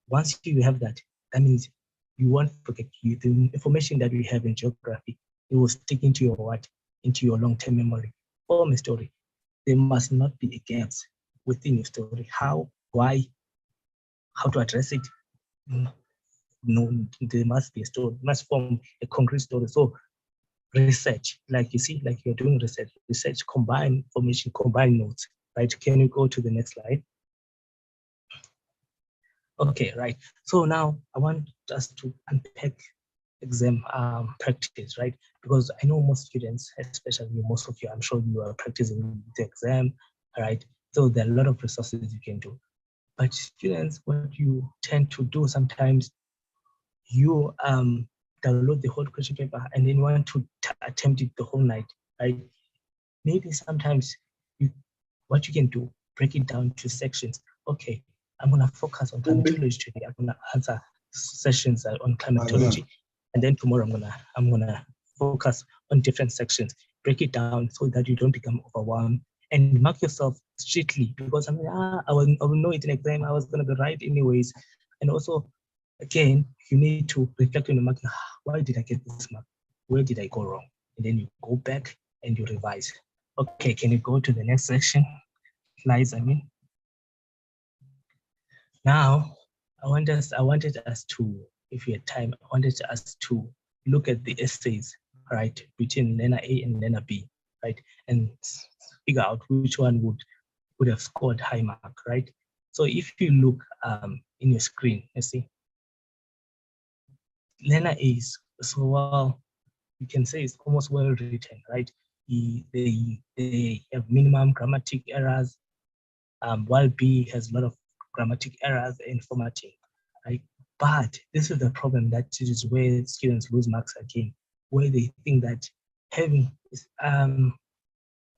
once you have that, that means you won't forget the information that we have in geography. It will stick into your what? Into your long-term memory. Form a story. There must not be gaps within your story. How, why, how to address it. No, there must be a story. Must form a concrete story. So research, like you see, like you're doing research, combine information, combine notes, right? Can you go to the next slide? Okay, right. So now I want us to unpack exam practice, right? Because I know most students, especially most of you, I'm sure you are practicing the exam, right? So there are a lot of resources you can do. But students, what you tend to do sometimes, you download the whole question paper and then you want to attempt it the whole night, right? Maybe sometimes what you can do, break it down to sections. Okay, I'm going to focus on climatology today. I'm going to answer sessions on climatology. And then tomorrow I'm gonna focus on different sections. Break it down so that you don't become overwhelmed, and mark yourself strictly, because I will know it in exam. I was going to be right anyways. And also, again, you need to reflect on the mark. Why did I get this mark? Where did I go wrong? And then you go back and you revise. Okay, can you go to the next section? Slides, I mean. Now, I wanted us to, if we had time, I wanted us to look at the essays, right, between learner A and learner B, right, and figure out which one would have scored high mark, right? So if you look in your screen, you see, learner A is, so well, you can say it's almost well written, right? They have minimum grammatic errors, while B has a lot of grammatic errors and formatting, right? But this is the problem, that is where students lose marks again, where they think that having,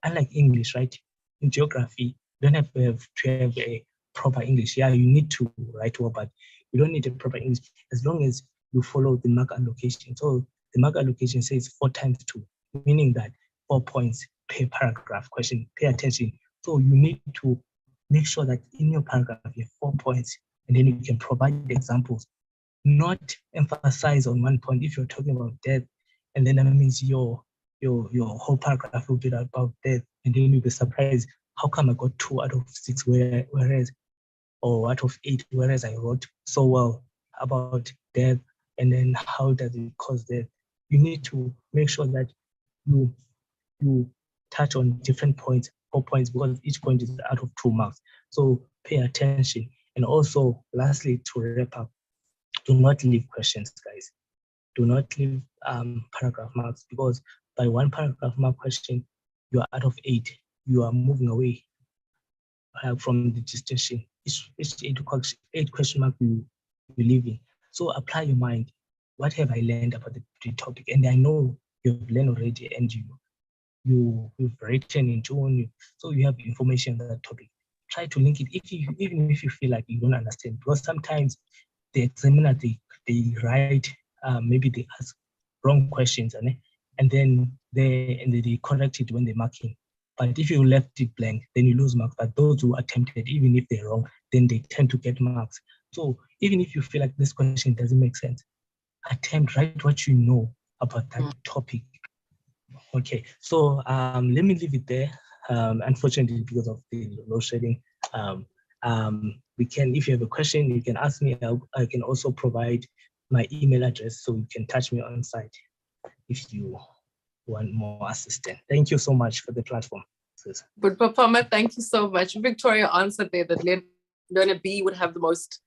unlike English, right? In geography, you don't have to have a proper English. Yeah, you need to write well, but you don't need a proper English as long as you follow the mark allocation. So the mark allocation says 4 times 2, meaning that 4 points per paragraph question. Pay attention. So you need to make sure that in your paragraph you have 4 points, and then you can provide examples, not emphasize on one point. If you're talking about death, and then that means your whole paragraph will be about death, and then you'll be surprised, how come I got 2 out of 6, whereas, or out of 8, whereas I wrote so well about death, and then how does it cause death? you need to make sure that you touch on different points, 4 points, because each point is out of 2 marks. So pay attention. And also, lastly, to wrap up, do not leave questions, guys. Do not leave paragraph marks, because by 1 paragraph mark question, you are out of 8. You are moving away from the distinction. Each 8 question mark you live in. So apply your mind. What have I learned about the topic? And I know you've learned already, and you've written in June, so you have information on that topic. Try to link it, even if you feel like you don't understand, because sometimes the examiner, they write, maybe they ask wrong questions, and then they correct it when they're marking. But if you left it blank, then you lose marks. But those who attempted, even if they're wrong, then they tend to get marks. So even if you feel like this question doesn't make sense, attempt, write what you know about that topic. Okay, so let me leave it there. Unfortunately, because of the load shedding, we can, if you have a question, you can ask me. I can also provide my email address, so you can touch me on site if you want more assistance. Thank you so much for the platform. But Papa, thank you so much. Victoria answered there that learner B would have the most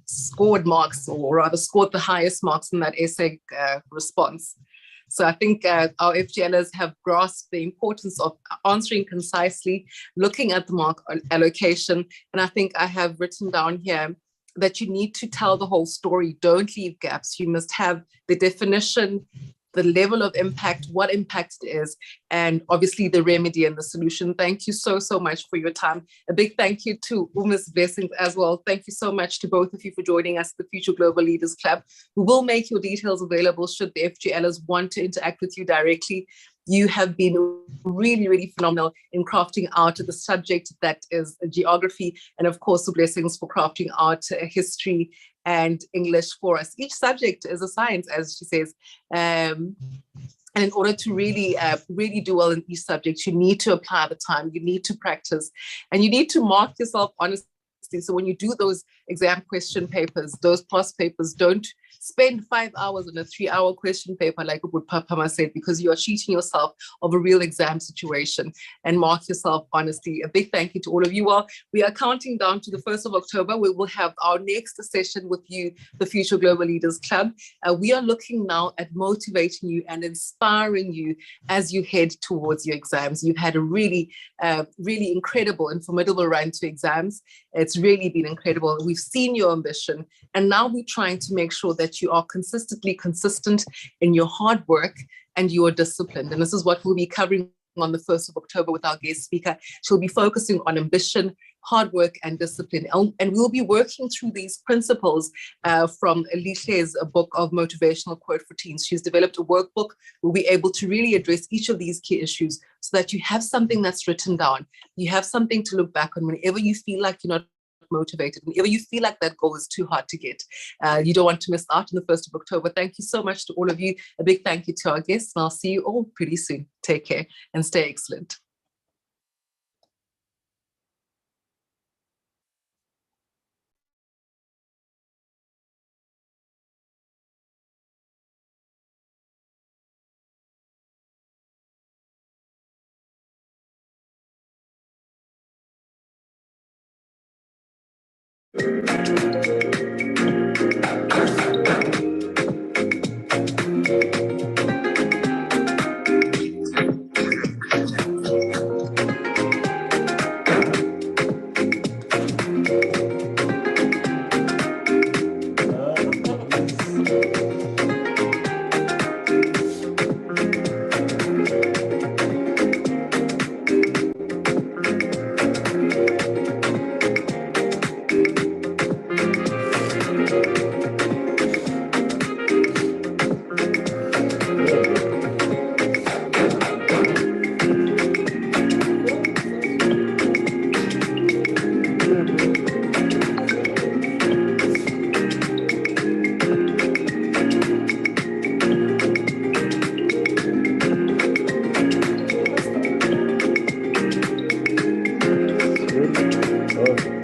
scored marks, or rather scored the highest marks in that essay response. So I think our FGLers have grasped the importance of answering concisely, looking at the mark allocation. And I think I have written down here that you need to tell the whole story. Don't leave gaps. You must have the definition, the level of impact, what impact it is, and obviously the remedy and the solution. Thank you so, so much for your time. A big thank you to Uma's Blessings as well. Thank you so much to both of you for joining us at the Future Global Leaders Club. We will make your details available should the FGLers want to interact with you directly. You have been really, really phenomenal in crafting out the subject that is geography, and of course, the blessings for crafting out history and English for us. Each subject is a science, as she says. And in order to really, really do well in each subject, you need to apply the time, you need to practice, and you need to mark yourself honestly. So when you do those exam question papers, those past papers, don't spend 5 hours on a 3-hour question paper like what Papa said, because you are cheating yourself of a real exam situation. And mark yourself honestly. A big thank you to all of you. Well, we are counting down to the 1st of October. We will have our next session with you, the Future Global Leaders Club. We are looking now at motivating you and inspiring you as you head towards your exams. You've had a really, really incredible and formidable run to exams. It's really been incredible. We've seen your ambition, and now we're trying to make sure that you are consistently consistent in your hard work and you are disciplined. And this is what we'll be covering on the 1st of October with our guest speaker. She'll be focusing on ambition, hard work, and discipline. And we'll be working through these principles from Alicia's book of motivational quote for teens. She's developed a workbook. We'll be able to really address each of these key issues so that you have something that's written down. You have something to look back on whenever you feel like you're not motivated, whenever you feel like that goal is too hard to get. You don't want to miss out on the 1st of October. Thank you so much to all of you. A big thank you to our guests, and I'll see you all pretty soon. Take care and stay excellent. Good. Oh.